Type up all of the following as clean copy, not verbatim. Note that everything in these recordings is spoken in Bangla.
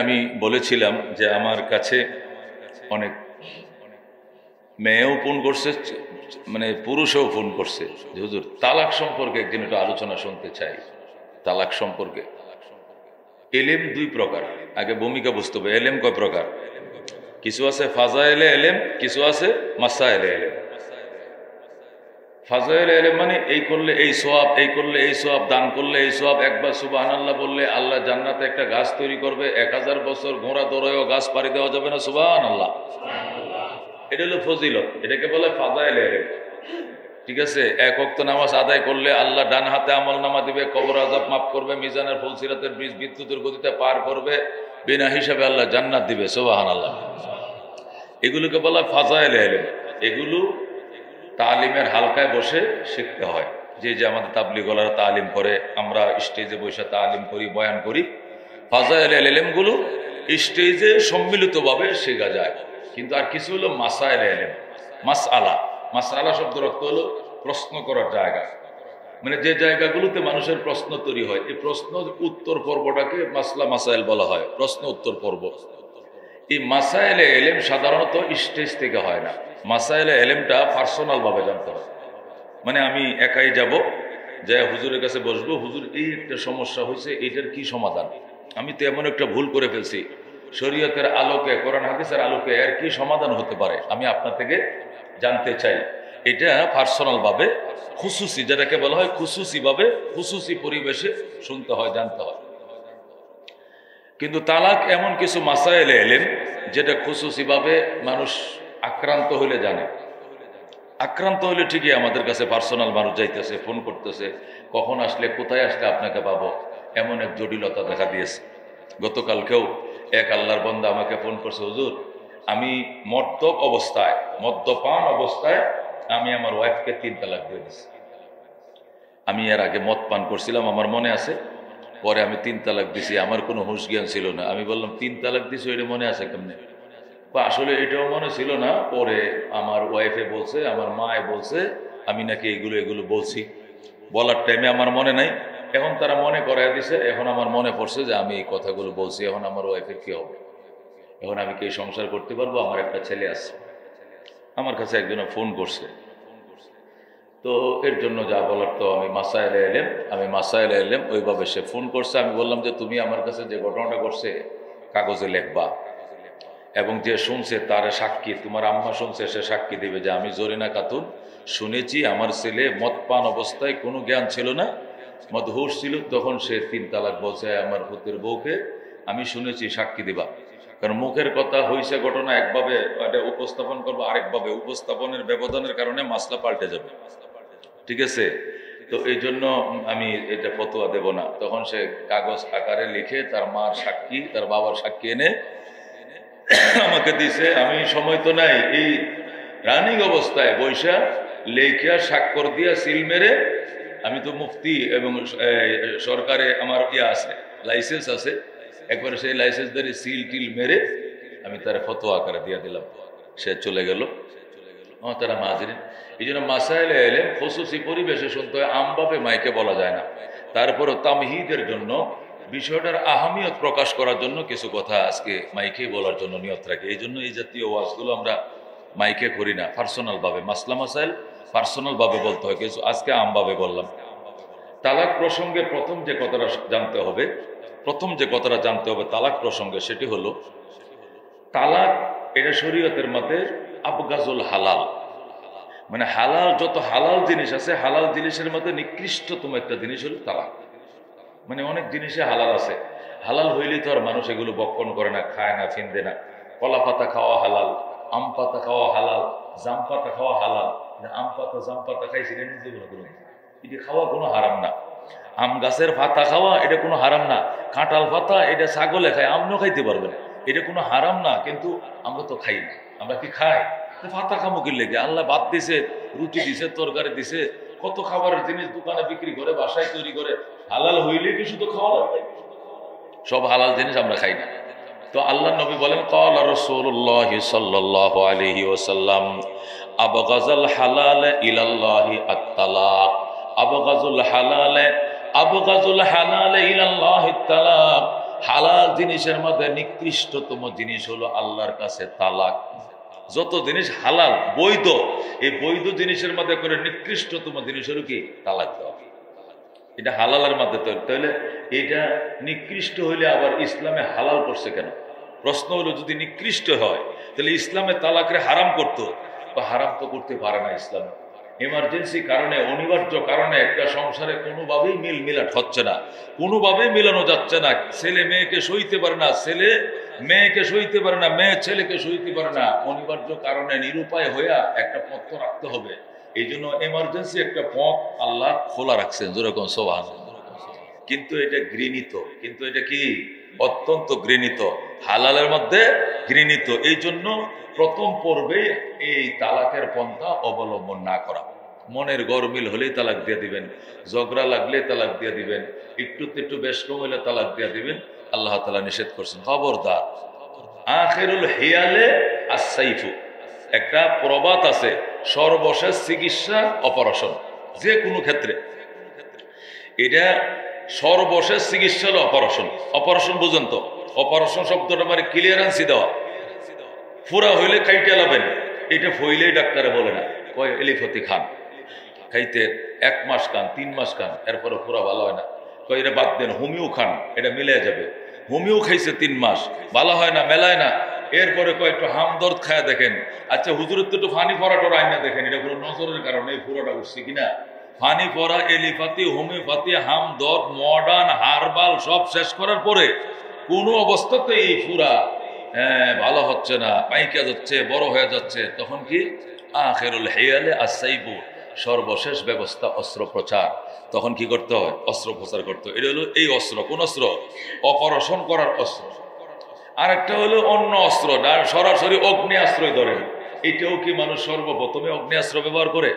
আমি বলেছিলাম যে আমার কাছে অনেক মেয়েও ফোন করছে, মানে পুরুষও ফোন করছে যে হুজুর তালাক সম্পর্কে একদিন একটু আলোচনা শুনতে চাই। তালাক সম্পর্কে এলেম দুই প্রকার, আগে ভূমিকা বুঝতে হবে। এলেম কয় প্রকার? কিছু আছে ফাজাইলে এলেম, কিছু আছে মাসাইলে এলেম। ফাজাইলে এলেম মানে এই করলে এই সোয়াব, এই করলে এই সোয়াব, দান করলে এই সোয়াব, একবার সুবহানাল্লাহ বললে আল্লাহ জান্নাতে একটা গাছ তৈরি করবে, 1000 বছর ঘোড়া দৌড়ায়ও গাছ পাড়ি দেওয়া যাবে না, সুবহানাল্লাহ। এটা হলো ফজিলত, এটাকে বলে ফাজাইলে এলেম। ঠিক আছে, এক ওয়াক্ত নামাজ আদায় করলে আল্লাহ ডান হাতে আমল নামা দিবে, কবর আযাব মাফ করবে, মিজানের ফুলসিরাতের ব্রিজ বিদ্যুতের গতিতে পার করবে, বিনা হিসাবে আল্লাহ জান্নাত দিবে, সুবহানাল্লাহ। এগুলোকে বলা ফাজাইলে এলেম। এগুলো তালিমের হালকায় বসে শিখতে হয়। যে আমাদের তাবলিগলারা তালিম করে, আমরা স্টেজে বসে তালিম করি, বয়ান করি। ফাজাইলে এলেমগুলো স্টেজে সম্মিলিতভাবে শেখা যায়। কিন্তু আর কিছু হলো মাসাইলে এলেম। মাসআলা, মাসআলা শব্দের অর্থ হলো প্রশ্ন করার জায়গা, মানে যে জায়গাগুলোতে মানুষের প্রশ্ন তৈরি হয়, এই প্রশ্ন উত্তর পর্বটাকে মাসলা মাসাইল বলা হয়, প্রশ্ন উত্তর পর্ব। এই মাসাইলে এলেম সাধারণত স্টেজ থেকে হয় না। মাসাইলে এলেমটা পার্সোনাল ভাবে জানতে হয়। মানে আমি একাই যাব, যে হুজুরের কাছে বসবো, হুজুর এই একটা সমস্যা হয়েছে, এটার কি সমাধান? আমি তো এমন একটা ভুল করে ফেলছি, শরীয়তের আলোকে, কোরআন হাদিসের আলোকে এর কি সমাধান হতে পারে, আমি আপনার থেকে জানতে চাই। এটা পার্সোনাল ভাবে, খুসুসি, যেটাকে বলা হয় খুসুসি ভাবে, খুসুসি পরিবেশে শুনতে হয়, জানতে হয়। কিন্তু তালাক এমন কিছু মাসাইলে এলেম যেটা খুসুসি ভাবে মানুষ আক্রান্ত হইলে জানে। আক্রান্ত হইলে ঠিকই আমাদের কাছে পার্সোনাল মানুষ যাইতেছে, ফোন করতেছে, কখন আসলে, কোথায় আসলে আপনাকে পাবো, এমন এক জটিলতা দেখা দিয়েছে। গতকালকেও এক আল্লাহর বান্দা আমাকে ফোন করছে, হুজুর আমি মদ্যপান অবস্থায় আমি আমার ওয়াইফকে 3 তালাক দিয়ে দিচ্ছি। আমি এর আগে মদ পান করছিলাম, আমার মনে আছে, পরে আমি 3 তালাক দিছি, আমার কোনো হুঁশ জ্ঞান ছিল না। আমি বললাম 3 তালাক দিছি, এটা মনে আছে কেমনে? আসলে এটাও মনে ছিল না। পরে আমার ওয়াইফে বলছে, আমার মায়ে বলছে আমি নাকি এগুলো বলছি, বলার টাইমে আমার মনে নাই, এখন তারা মনে করাই দিছে। এখন আমার মনে পড়ছে যে আমি এই কথাগুলো বলছি। এখন আমার ওয়াইফের কি হবে? এখন আমি কি সংসার করতে পারবো? আমার একটা ছেলে আছে, আমার কাছে একজনে ফোন করছে, তো এর জন্য যা বলার তো আমি মাসাইলে এলেম ওইভাবে সে ফোন করছে। আমি বললাম যে তুমি আমার কাছে যে ঘটনাটা করছে কাগজে লেখবা, এবং যে শুনছে তার সাক্ষী, তোমার আম্মা শুনছে, সে সাক্ষী দিবে যে আমি জরিনা খাতুন শুনেছি আমার ছেলে মদ পান অবস্থায় কোনো জ্ঞান ছিল না, মদহুশ ছিল, তখন সে 3 তালাক বলছে আমার পুত্রের বউকে, আমি শুনেছি, সাক্ষী দিবা। কারণ মুখের কথা হইছে ঘটনা একভাবে, এটা উপস্থাপন করবো আরেকভাবে, উপস্থাপনের ব্যবধানের কারণে মাসলা পাল্টে যাবে। ঠিক আছে, তো এই জন্য আমি এটা ফতোয়া দেব না। তখন সে কাগজ আকারে লিখে তার মার সাক্ষী, তার বাবার সাক্ষী এনে আমাকে দিছে। আমি সময় তো নাই, এই রানিং অবস্থায় বৈশা লেখিয়া স্বাক্ষর দিয়া সিল মেরে, আমি তো মুফতি এবং সরকারে আমার আছে, লাইসেন্স আছে, একবারে সেই লাইসেন্স ধরে সিল টিল মেরে আমি তার ফতোয়া আকারে দিয়া দিলাম। সে চলে গেল। তারা মাঝরিন, এই জন্য মাসাইলে এলেম খুসুসি পরিবেশে শুনতে হয়, আমভাবে মাইকে বলা যায় না। তারপরও তামহিদের জন্য, বিষয়টার আহমিয়ত প্রকাশ করার জন্য কিছু কথা আজকে মাইকে বলার জন্য নিয়ত রাখি। এই জন্য এই জাতীয় ওয়াজগুলো আমরা মাইকে করি না, পার্সোনাল ভাবে। মাসলা মাসাইল পার্সোনাল ভাবে বলতে হয়, কিছু আজকে আমভাবে বললাম। তালাক প্রসঙ্গে প্রথম যে কথাটা জানতে হবে তালাক প্রসঙ্গে, সেটি হলো তালাক এটা শরীয়তের মধ্যে আবগাজুল হালাল, মানে হালাল যত হালাল জিনিস আছে, হালাল জিনিসের মধ্যে নিকৃষ্টতম একটা জিনিস হলো তালাক। মানে অনেক জিনিসে হালাল আছে, হালাল হইলেই তো আর মানুষ এগুলো বক্ষণ করে না, খায় না, ফিনদে না। কলা পাতা খাওয়া হালাল, আম পাতা খাওয়া হালাল, জাম পাতা খাওয়া হালাল। আম পাতা জাম পাতা খাইছি, এটা খাওয়া কোনো হারাম না। আম গাছের পাতা খাওয়া এটা কোনো হারাম না। কাঁঠাল পাতা এটা ছাগলে খায়, আপনিও খাইতে পারবেন, এটা কোনো হারাম না। কিন্তু আমরা তো খাই না। আমরা কি খাই? পাতা খামো কি লেগে? আল্লাহ ভাত দিছে, রুটি দিছে, তরকারি দিছে, কত খাবারের জিনিস দোকানে বিক্রি করে, বাসায় তৈরি করে। হালাল হইলে কি শুধু খাওয়া লাগবে? সব হালাল জিনিস আমরা খাই না। তো আল্লাহ নবী বলেন, ক্বালা রাসূলুল্লাহ সাল্লাল্লাহু আলাইহি ওয়াসাল্লাম, আবগাযাল হালাল ইলাল্লাহি আত-তালাক। আবগাজুল হালাল ইলাল্লাহি আত-তালাক। হালাল জিনিসের মধ্যে নিকৃষ্টতম জিনিস হলো আল্লাহর কাছে তালাক। যত জিনিস হালাল বৈধ, এই বৈধ জিনিসের মধ্যে করে নিকৃষ্টতম জিনিস হলো কি তালাক দেওয়া। এটা হালালের মধ্যে তৈরি, তাহলে এটা নিকৃষ্ট হইলে আবার ইসলামে হালাল করছে কেন? প্রশ্ন হলো যদি নিকৃষ্ট হয় তাহলে ইসলামে তালাকরে হারাম করতো, বা হারাম তো করতে পারে না ইসলামে। এমার্জেন্সি কারণে, অনিবার্য কারণে একটা সংসারে কোনোভাবেই মিলাট হচ্ছে না, কোনোভাবেই মিলানো যাচ্ছে না। ছেলে মেয়েকে সইতে পারে না, ছেলে মেয়েকে সইতে পারে না, মেয়ে ছেলেকে সইতে পারে না। অনিবার্য কারণে নিরুপায় হইয়া একটা পথ তো রাখতে হবে। এই জন্য এমার্জেন্সি একটা পথ আল্লাহ খোলা রাখছেন, যেরকম সুবহানাল্লাহ। কিন্তু এটা ঘৃণিত, কিন্তু এটা কি অত্যন্ত ঘৃণিত, হালালের মধ্যে ঘৃণিত। এই জন্য প্রথম পর্বে এই তালাকের পন্থা অবলম্বন না করা। মনের গরমিল হলেই তালাক দিয়ে দিবেন, ঝগড়া লাগলে তালাক দিয়ে দিবেন, একটু বেশ কম হলে তালাক দিয়ে দিবেন। আল্লাহ তাআলা নিষেধ করছেন, খবরদার। আখিরুল হিয়ালে আস-সাইফু, একটা প্রবাদ আছে, সর্বশেষ চিকিৎসা অপারেশন। যে কোনো ক্ষেত্রে এটা সর্বশেষ চিকিৎসা হলো অপারেশন। অপারেশন বুঝেন তো? অপারেশন শব্দটা মানে ক্লিয়ারেন্সি দেওয়া। ফুরা হইলে খাইতে লাবেন, এটা ফইলেই ডাক্তারে বলে না, কয় এলিফতি খান, খাইতে 1 মাস খান, 3 মাস খান, এরপরে ফুরা ভালো হয় না, কয় এটা বাদ দেন, হোমিও খান, এটা মিলে যাবে। হোমিও খাইছে 3 মাস, ভালো হয় না, মেলায় না। এরপরে কয় একটু হামদর্দ খায়া দেখেন। আচ্ছা হুজুরের তো একটু ফানি পরাটোর আইনা দেখেন, এটা কোনো নজরের কারণে এই ফুরাটা উঠছে কিনা। ফানি পরা, এলিফাতি, হোমিওপ্যাথি, হামদর্দ, মডার্ন, হারবাল সব শেষ করার পরে কোনো অবস্থাতে এই ফুরা ভালো হচ্ছে না, পাইকা যাচ্ছে, বড় হয়ে যাচ্ছে, তখন কি আখিরুল হিয়ালে আস-সাইফু, সর্বশেষ ব্যবস্থা অস্ত্রোপচার। তখন কি করতে হয়? অস্ত্রোপচার করতে হয়। এটা হলো এই অস্ত্র। কোন অস্ত্র? অপারেশন করার অস্ত্র। আরেকটা হলো অন্য অস্ত্র, না সরাসরি অগ্নেয়াস্ত্রই ধরেন। এটাও কি মানুষ সর্বপ্রথমে অগ্নেয়াস্ত্র ব্যবহার করে?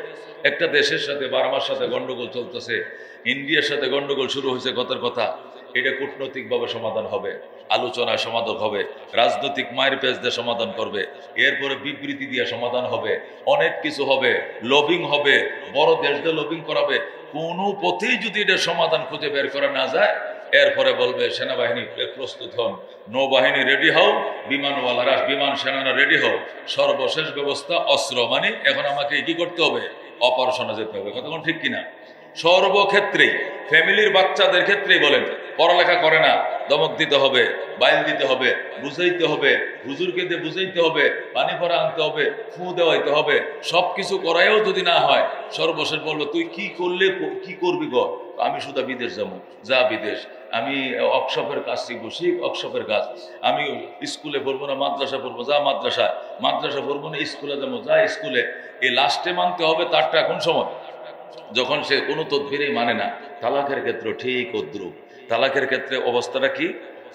একটা দেশের সাথে, বার্মার সাথে গন্ডগোল চলতেছে, ইন্ডিয়ার সাথে গন্ডগোল শুরু হয়েছে, কথার কথা। এটা কূটনৈতিকভাবে সমাধান হবে, আলোচনায় সমাধান হবে, রাজনৈতিক মায়ের পেজ দিয়ে সমাধান করবে, এরপরে বিবৃতি দিয়ে সমাধান হবে, অনেক কিছু হবে, লবিং হবে, বড় দেশ দিয়ে লবিং করাবে। কোনো পথেই যদি এটা সমাধান খুঁজে বের করা না যায়, এরপরে বলবে সেনাবাহিনী প্রস্তুত হন, নৌবাহিনী রেডি হও, বিমানওয়ালারা, বিমান সেনারা রেডি হও, সর্বশেষ ব্যবস্থা অস্ত্র। মানে এখন আমাকে কি করতে হবে? অপারেশনে যেতে হবে। কতক্ষণ ঠিক কিনা? সর্বক্ষেত্রেই, ফ্যামিলির বাচ্চাদের ক্ষেত্রেই বলেন, পড়ালেখা করে না, দমক দিতে হবে, বাইল দিতে হবে, বুঝাইতে হবে, হুজুরকে দিয়ে বুঝাইতে হবে, পানি পড়া আনতে হবে, ফু দেওয়াইতে হবে, সবকিছু করাইও যদি না হয়, সর্বশেষ বলবো তুই কি করলে কি করবি গো? আমি শুধু বিদেশ যাবো, যা বিদেশ। আমি ওয়ার্কশপের কাজ শিখবো, শিখ ওয়ার্কশপের কাজ। আমি স্কুলে পড়বো না, মাদ্রাসা পড়বো, যা মাদ্রাসায়। মাদ্রাসা পড়বো না, স্কুলে যাবো, যা স্কুলে। এই লাস্টে মানতে হবে তারটা কোন সময়? যখন সে কোনো তদবিরই মানে না। তালাকের ক্ষেত্রে ঠিক অদ্রুপ। তালাকের ক্ষেত্রে অবস্থাটা কি?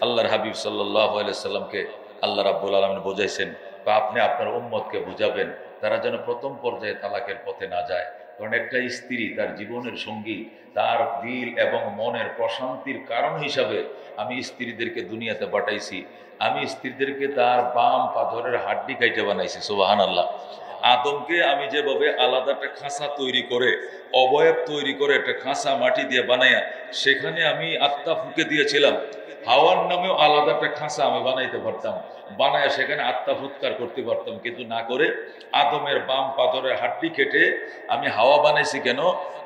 আল্লাহর হাবিব সাল্লাল্লাহু আলাইহি সাল্লামকে আল্লাহ রাব্বুল আলামিন বোঝাইছেন, বা আপনি আপনার উম্মতকে বুঝাবেন, তারা যেন প্রথম পর্যায়ে তালাকের পথে না যায়। কারণ একটা স্ত্রী তার জীবনের সঙ্গী, তার দিল এবং মনের প্রশান্তির কারণ হিসাবে আমি স্ত্রীদেরকে দুনিয়াতে পাঠাইছি। আমি স্ত্রীদেরকে তার বাম পাথরের হাড্ডি কাইটে বানাইছি। সুবহানাল্লাহ। আদমকে আমি যেভাবে আলাদা একটা খাঁচা তৈরি করে, অবয়ব তৈরি করে, একটা খাঁচা মাটি দিয়ে বানাইয়া সেখানে আমি আত্মা ফুঁকে দিয়েছিলাম। হাওয়ার নামেও আলাদা একটা খাঁচা আমি বানাইতে পারতাম, বানায় সেখানে আত্মা ফুৎকার করতে পারতাম, কিন্তু না করে আদমের বাম পাথরের হাড্ডি কেটে আমি হাওয়া বানাইছি। কেন?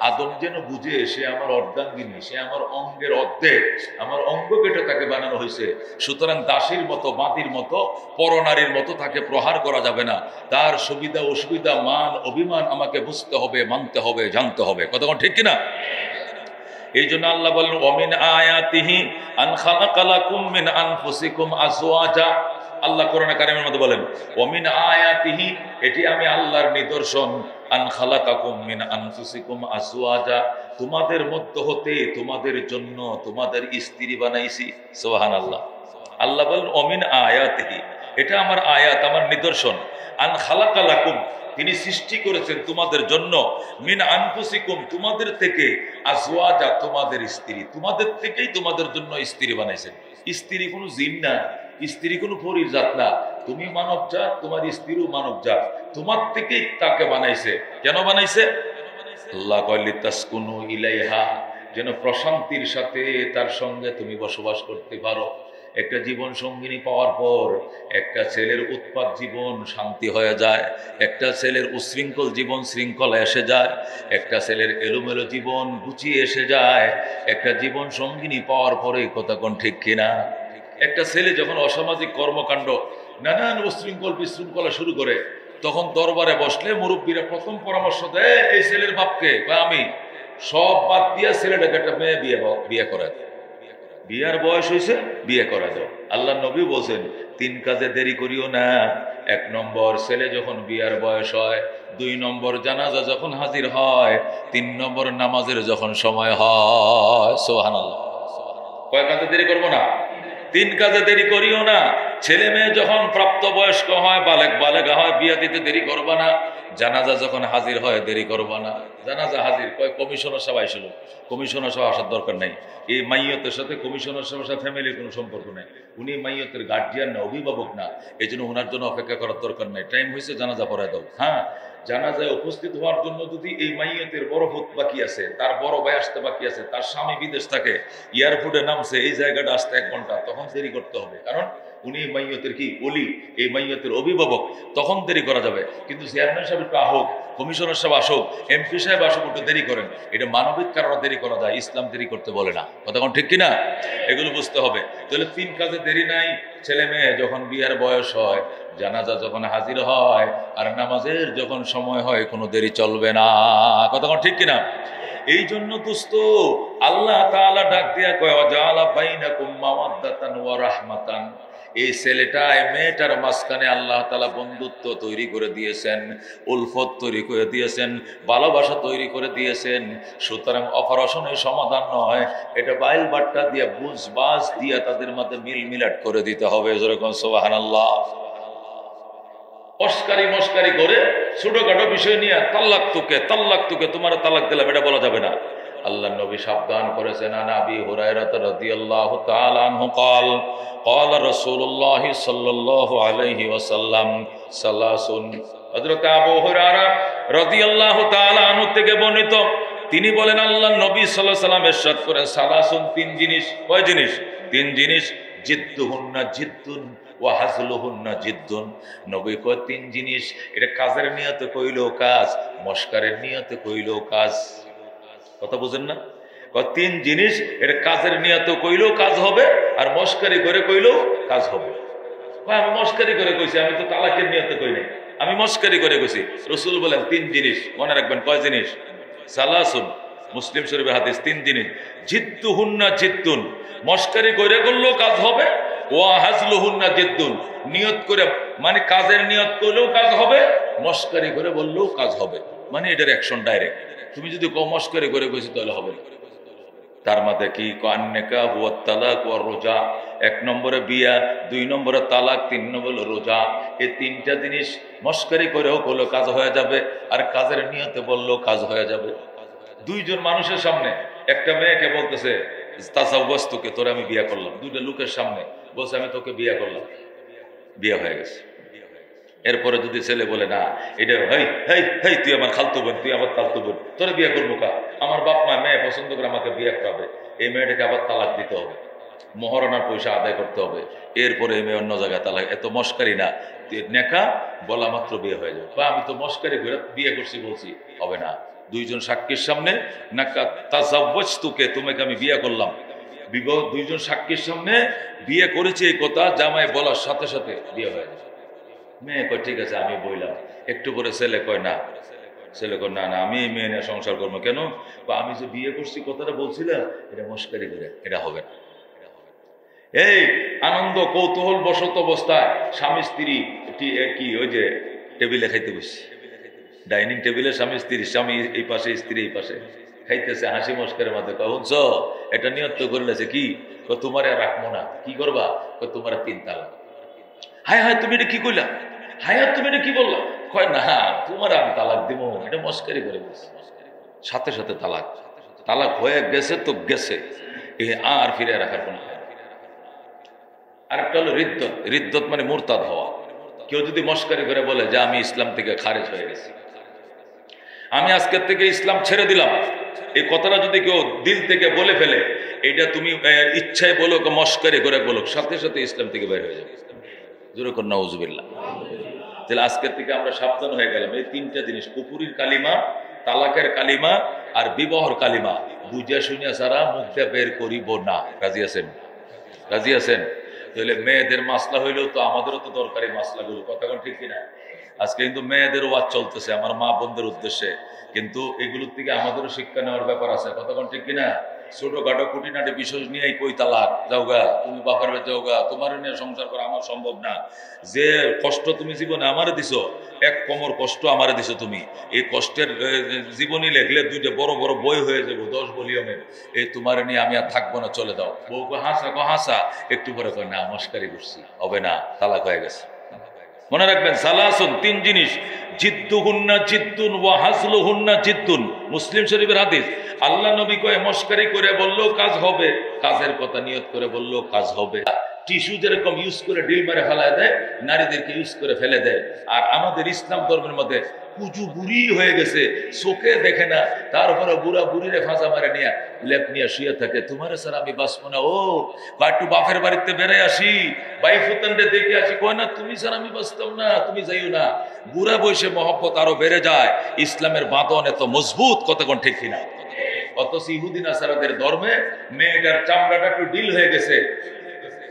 আদম যেন বুঝে সে আমার অর্ধাঙ্গিনী, সে আমার অঙ্গের অর্ধেক, আমার অঙ্গ কেটে তাকে বানানো হয়েছে। সুতরাং দাসীর মতো, বাতির মতো, পরনারীর মতো তাকে প্রহার করা যাবে না। তার সুবিধা অসুবিধা, মান অভিমান আমাকে বুঝতে হবে, মানতে হবে, জানতে হবে। কতক্ষণ ঠিক কিনা? এই জন্য আল্লাহ বলেন, ওমিন আয়াতিহি আন খালাকা লাকুম মিন আনফুসিকুম আজওয়াজা। আল্লাহ কোরআনে কারিমের মধ্যে বলেন, ওমিন আয়াতিহি, এটি আমি আল্লাহর নিদর্শন, আন খালাকাকুম মিন আনফুসিকুম আজওয়াজা, তোমাদের মধ্য হতে তোমাদের জন্য তোমাদের স্ত্রী বানাইছি। সুবহানাল্লাহ। আল্লাহ বলেন ওমিন আয়াতিহি, এটা আমার আয়াত, আমার নিদর্শন। আন খালাকা লাকুম, তিনি সৃষ্টি করেছেন তোমাদের জন্য, মিন আনফুসিকুম, তোমাদের থেকে, আজওয়াজা, তোমাদের স্ত্রী, তোমাদের থেকেই তোমাদের জন্য স্ত্রী বানাইছেন। স্ত্রী কোনো জিন না, স্ত্রী কোনো পরীর জাত না, তুমি মানব জাত, তোমার স্ত্রীও মানব জাত, তোমার থেকেই তাকে বানাইছে। কেন বানাইছে? আল্লাহ কয় লিতাসকুনু ইলাইহা, যেন প্রশান্তির সাথে তার সঙ্গে তুমি বসবাস করতে পারো। একটা জীবন সঙ্গিনী পাওয়ার পর একটা ছেলের উৎপাত জীবন শান্তি হয়ে যায়, একটা ছেলের উশৃঙ্খল জীবন শৃঙ্খলা এসে যায়, একটা ছেলের এলোমেলো জীবন গুছিয়ে এসে যায় একটা জীবন সঙ্গিনী পাওয়ার পরে। কথা কোন ঠিক কিনা? একটা ছেলে যখন অসামাজিক কর্মকাণ্ড নানান উশৃঙ্খল বিশৃঙ্খলা শুরু করে, তখন দরবারে বসলে মুরব্বীরা প্রথম পরামর্শ দেয় এই ছেলের বাপকে, আমি সব বাদ দিয়া ছেলেটাকে একটা মেয়ে বিয়ে করা দেয়, বিয়ার বয়স হয়েছে বিয়ে করা দাও। আল্লাহ নবী বলছেন 3 কাজে দেরি করিও না। 1 নম্বর ছেলে যখন বিয়ার বয়স হয়, 2 নম্বর জানাজা যখন হাজির হয়, 3 নম্বর নামাজের যখন সময় হয়। সুবহানাল্লাহ। কয় কাজে দেরি করবো না? 3 কাজে দেরি করিও না। ছেলে মেয়ে যখন প্রাপ্তবয়স্ক হয়, বালেগা হয়, বিয়ে দিতে দেরি করবা না। জানাজা যখন হাজির হয় দেরি করবা না। জানাজা হাজির কয় কমিশনার সাহেব আইছিল, কমিশনার সাহেব আসার দরকার নাই। এই মাইয়তের সাথে কমিশনার সাহেবের সাথে ফ্যামিলির কোনো সম্পর্ক নেই। উনি মাইয়তের গার্জিয়ান না, অভিভাবক না, এই জন্য ওনার জন্য অপেক্ষা করার দরকার নেই। টাইম হয়েছে, জানাজা পড়ায় দাও। হ্যাঁ, জানাজায় উপস্থিত হওয়ার জন্য যদি এই মাইয়তের বড় ভূত বাকি আছে, তার বড় ভাই আসতে বাকি আছে, তার স্বামী বিদেশ থাকে, এয়ারপোর্টে নামছে, এই জায়গাটা আসতে 1 ঘন্টা, তখন দেরি করতে হবে। কারণ উনি মাইয়তের কি ওলি, এই মাইয়তের অভিভাবক, তখন দেরি করা যাবে। কিন্তু চেয়ারম্যান সাহেব একটু আসুক, কমিশনার সাহেব আসুক, এমপি সাহেব আসুক, একটু দেরি করেন, এটা মানবিক কারণে দেরি করা যায়, ইসলাম দেরি করতে বলে না। কথা কোন ঠিক কিনা? এগুলো বুঝতে হবে। তাহলে 3 কাজে দেরি নাই। ছেলে মেয়ে যখন বিয়ার বয়স হয়, জানাজা যখন হাজির হয়, আর নামাজের যখন সময় হয়, কোনো দেরি চলবে না। কথা কোন ঠিক কিনা? এই জন্য দোস্ত আল্লাহ তাআলা ডাক দিয়া কয় ওয়াজালা বাইনাকুম মাওয়াদ্দাতান ওয়া রাহমাতান। এই ছেলেটা এই মেয়েটার মাঝখানে আল্লাহ তাআলা বন্ধুত্ব তৈরি করে দিয়েছেন, উলফত তৈরি করে দিয়েছেন, ভালোবাসা তৈরি করে দিয়েছেন। সুতরাং অপারেশনের সমাধান নয়, এটা বাইল বাট্টা দিয়া বুঝবাস দিয়া তাদের মধ্যে মিলাট করে দিতে হবে। যেরকম সুবহানাল্লাহ। মস্কারি করে ছোটখাটো বিষয় নিয়ে তাল্লাক তোকে তোমার তালাক দিলাম, এটা বলা যাবে না। আল্লাহ নবী সাবধান করেছেন। আন আবি হুরায়রা রাদিয়াল্লাহু তাআলা আনহু قال قال رسول الله صلى الله عليه وسلم সালাসুন। হযরত আবু হুরায়রা রাদিয়াল্লাহু তাআলা আনহু থেকে বর্ণিত, তিনি বলেন আল্লাহ নবী সাল্লাল্লাহু আলাইহি ওয়াসাল্লাম ইরশাদ করেন সালাসুন, 3 জিনিস। কয় জিনিস? 3 জিনিস। জিদ্দুহুন্না জিদ্দুন ওয়া হাজলুহুন্না জিদ্দুন। নবী কয় 3 জিনিস, এটা কাজের নিয়তে কইলেও কাজ, মস্কারের নিয়তে কইলেও কাজ। কথা বুঝেন না? 3 জিনিস, এটা কাজের নিয়তে কইলেও কাজ হবে, আর মস্কারি করে কইলেও কাজ হবে। আমি মস্কারি করে কইছি, আমি তো তালাকের নিয়তে কই নাই, আমি মস্কারি করে কইছি। রাসূল বলেন 3 জিনিস, মনে রাখবেন। কয় জিনিস? সালাসুন, মুসলিম শরীফের হাদিস। 3 জিনিস। জিদ্দুহুন্না জিদ্দুন, মস্কারি করে করলেও কাজ হবে, ওয়া হাজলুহুন্না জিদ্দুন, নিয়ত করে মানে কাজের নিয়ত করলেও কাজ হবে, মস্কারি করে বললেও কাজ হবে। মানে এটার অ্যাকশন ডাইরেক্ট। তুমি যদি মস্কারি করে কইছি তাহলে হবে না। তার মধ্যে কি? কান্নেকা হুয়া তালাক ওয়া রোজা। 1 নম্বরে বিয়া, 2 নম্বরে তালাক, 3 নম্বরে রোজা। এই 3টা জিনিস মস্কারি করেও করলেও কাজ হয়ে যাবে, আর কাজের নিয়তে বললেও কাজ হয়ে যাবে। 2 জন মানুষের সামনে একটা মেয়েকে বলতেছে তাসাওয়াজতুকে, তোরে আমি বিয়ে করলাম। 2টা লোকের সামনে বলছে আমি তোকে বিয়ে করলাম, বিয়ে হয়ে গেছে। এরপরে যদি ছেলে বলে না, এটা হেই তুই আমার খালতো বোন, তুই আমার তালতো বোন, তোরে বিয়ে করবো কা? আমার বাপ মা মেয়ে পছন্দ করে আমাকে বিয়ে করাবে, এই মেয়েটাকে আবার তালাক দিতে হবে, মহারণার পয়সা আদায় করতে হবে, এরপরে এই মেয়ে অন্য জায়গায় তালাক। এত মস্কারি না, নেকা বলা মাত্র বিয়ে হয়ে যাবে। বা আমি তো মস্কারি করে বিয়ে করছি বলছি, হবে না। 2 জন সাক্ষীর সামনে নাকা তাসাওয়াজতুকে, তোমাকে আমি বিয়ে করলাম, বিবাহ 2 জন সাক্ষীর সামনে বিয়ে করেছে এই কথা জামাই বলার সাথে সাথে বিয়ে হয়ে যায়। মেয়ে কয় ঠিক আছে আমি বইলাম। একটু পরে ছেলে কয় না, না আমি এই মেয়ে নিয়ে সংসার করবো। কেন? বা আমি যে বিয়ে করছি কথাটা বলছিলাম, এটা মস্কারি করে, এটা হবে না। এই আনন্দ কৌতূহল বসত অবস্থায় স্বামী স্ত্রী কি ওই যে টেবিলে খাইতে বসছি, ডাইনিং টেবিলে স্বামী স্ত্রী, স্বামী এই পাশে স্ত্রী এই পাশে খাইতেছে, হাসি মস্কারের মধ্যে কহুনছ এটা নিয়ত করলেছে কি তোমার আর রাখবো না, কি করবা? তোমার 3 তালাক। হায় তুমি এটা কি কইলা? হায় তুমি এটা কি বললা? কয় না তোমার আমি তালাক দিব, এটা মস্কারি করে বলছি। সাথে সাথে তালাক হয়ে গেছে তো গেছে, আর ফিরে রাখার কোনো। আরেকটা হলো রিদ্দত মানে মুরতাদ হওয়া। কেউ যদি মস্কারি করে বলে যে আমি ইসলাম থেকে খারেজ হয়ে গেছি, আমি আজকের থেকে ইসলাম ছেড়ে দিলাম, এই কথাটা যদি কেউ দিল থেকে বলে ফেলে, এটা তুমি ইচ্ছায় বলো, মস্কারি করে বলো, সাথে সাথে ইসলাম থেকে বের হয়ে যাবে। জোরে কর নাউজুবিল্লাহ। তাহলে আজকের থেকে আমরা সাবধান হয়ে গেলাম। এই তিনটা জিনিস, কুফুরির কালিমা, তালাকের কালিমা আর বিবাহর কালিমা বুঝা শুনিয়া সারা মুখ দিয়ে বের করিব না। রাজি আছেন? রাজি আছেন? তাহলে মেয়েদের মাসলা হইলেও তো আমাদেরও তো দরকারি মাসলাগুলো, কথা কোন ঠিক কিনা? আজকে কিন্তু মেয়েদের ওয়াজ চলতেছে আমার মা বোনদের উদ্দেশ্যে, কিন্তু এগুলোর থেকে আমাদেরও শিক্ষা নেওয়ার ব্যাপার আছে, কথা কোন ঠিক কিনা? ছোটখাটো খুঁটিনাটি বিষয় নিয়ে কই তালাক যাওগা, তুমি বাপের বাড়ি যাওগা, তোমার নিয়ে সংসার করা আমার সম্ভব না। যে কষ্ট তুমি জীবনে আমারে দিছো, এক কোমর কষ্ট আমারে দিছো তুমি, এই কষ্টের জীবনী লেখলে দুইটা বড় বড় বই হয়ে যাবো 10 ভলিউমের। এই তোমার নিয়ে আমি আর থাকবো না, চলে দাও। বউকে হাসা হাসা, একটু পরে কয় না মস্কারি করছি, হবে না, তালাক হয়ে গেছে। মনে রাখবেন, সালাসুন, 3 জিনিস, জিদ্দুহুন্না জিদ্দুন ওয়া হাজলুহুন্না জিদ্দুন। মুসলিম শরীফের হাদিস। আল্লাহ নবী কয় মস্কারি করে বললেও কাজ হবে, কাজের কথা নিয়ত করে বললেও কাজ হবে। টিস্যু যেরকম ইউজ করে ডিল মারে ফেলায় দেয়, নারীদেরকে ইউজ করে ফেলে দেয়। আর আমাদের ইসলাম ধর্মের মধ্যে কুজু বুড়ি হয়ে গেছে, চোখে দেখে না, তারপরে বুড়া বুড়িরে ফাঁসা মারে নিয়ে লেপ নিয়ে শুয়ে থাকে, তোমার স্যার আমি বাঁচবো না। ও একটু বাপের বাড়িতে বেড়ে আসি, বাই ফুতানরে দেখে আসি, কয় না তুমি স্যার আমি বাঁচতাম না, তুমি যাইও না। বুড়া বয়সে মহব্বত আরো বেড়ে যায়। ইসলামের বাঁধন এত মজবুত, কতক্ষণ ঠিক কিনা? অথচ ইহুদি নাসারাদের ধর্মে মেয়েটার চামড়াটা একটু ডিল হয়ে গেছে,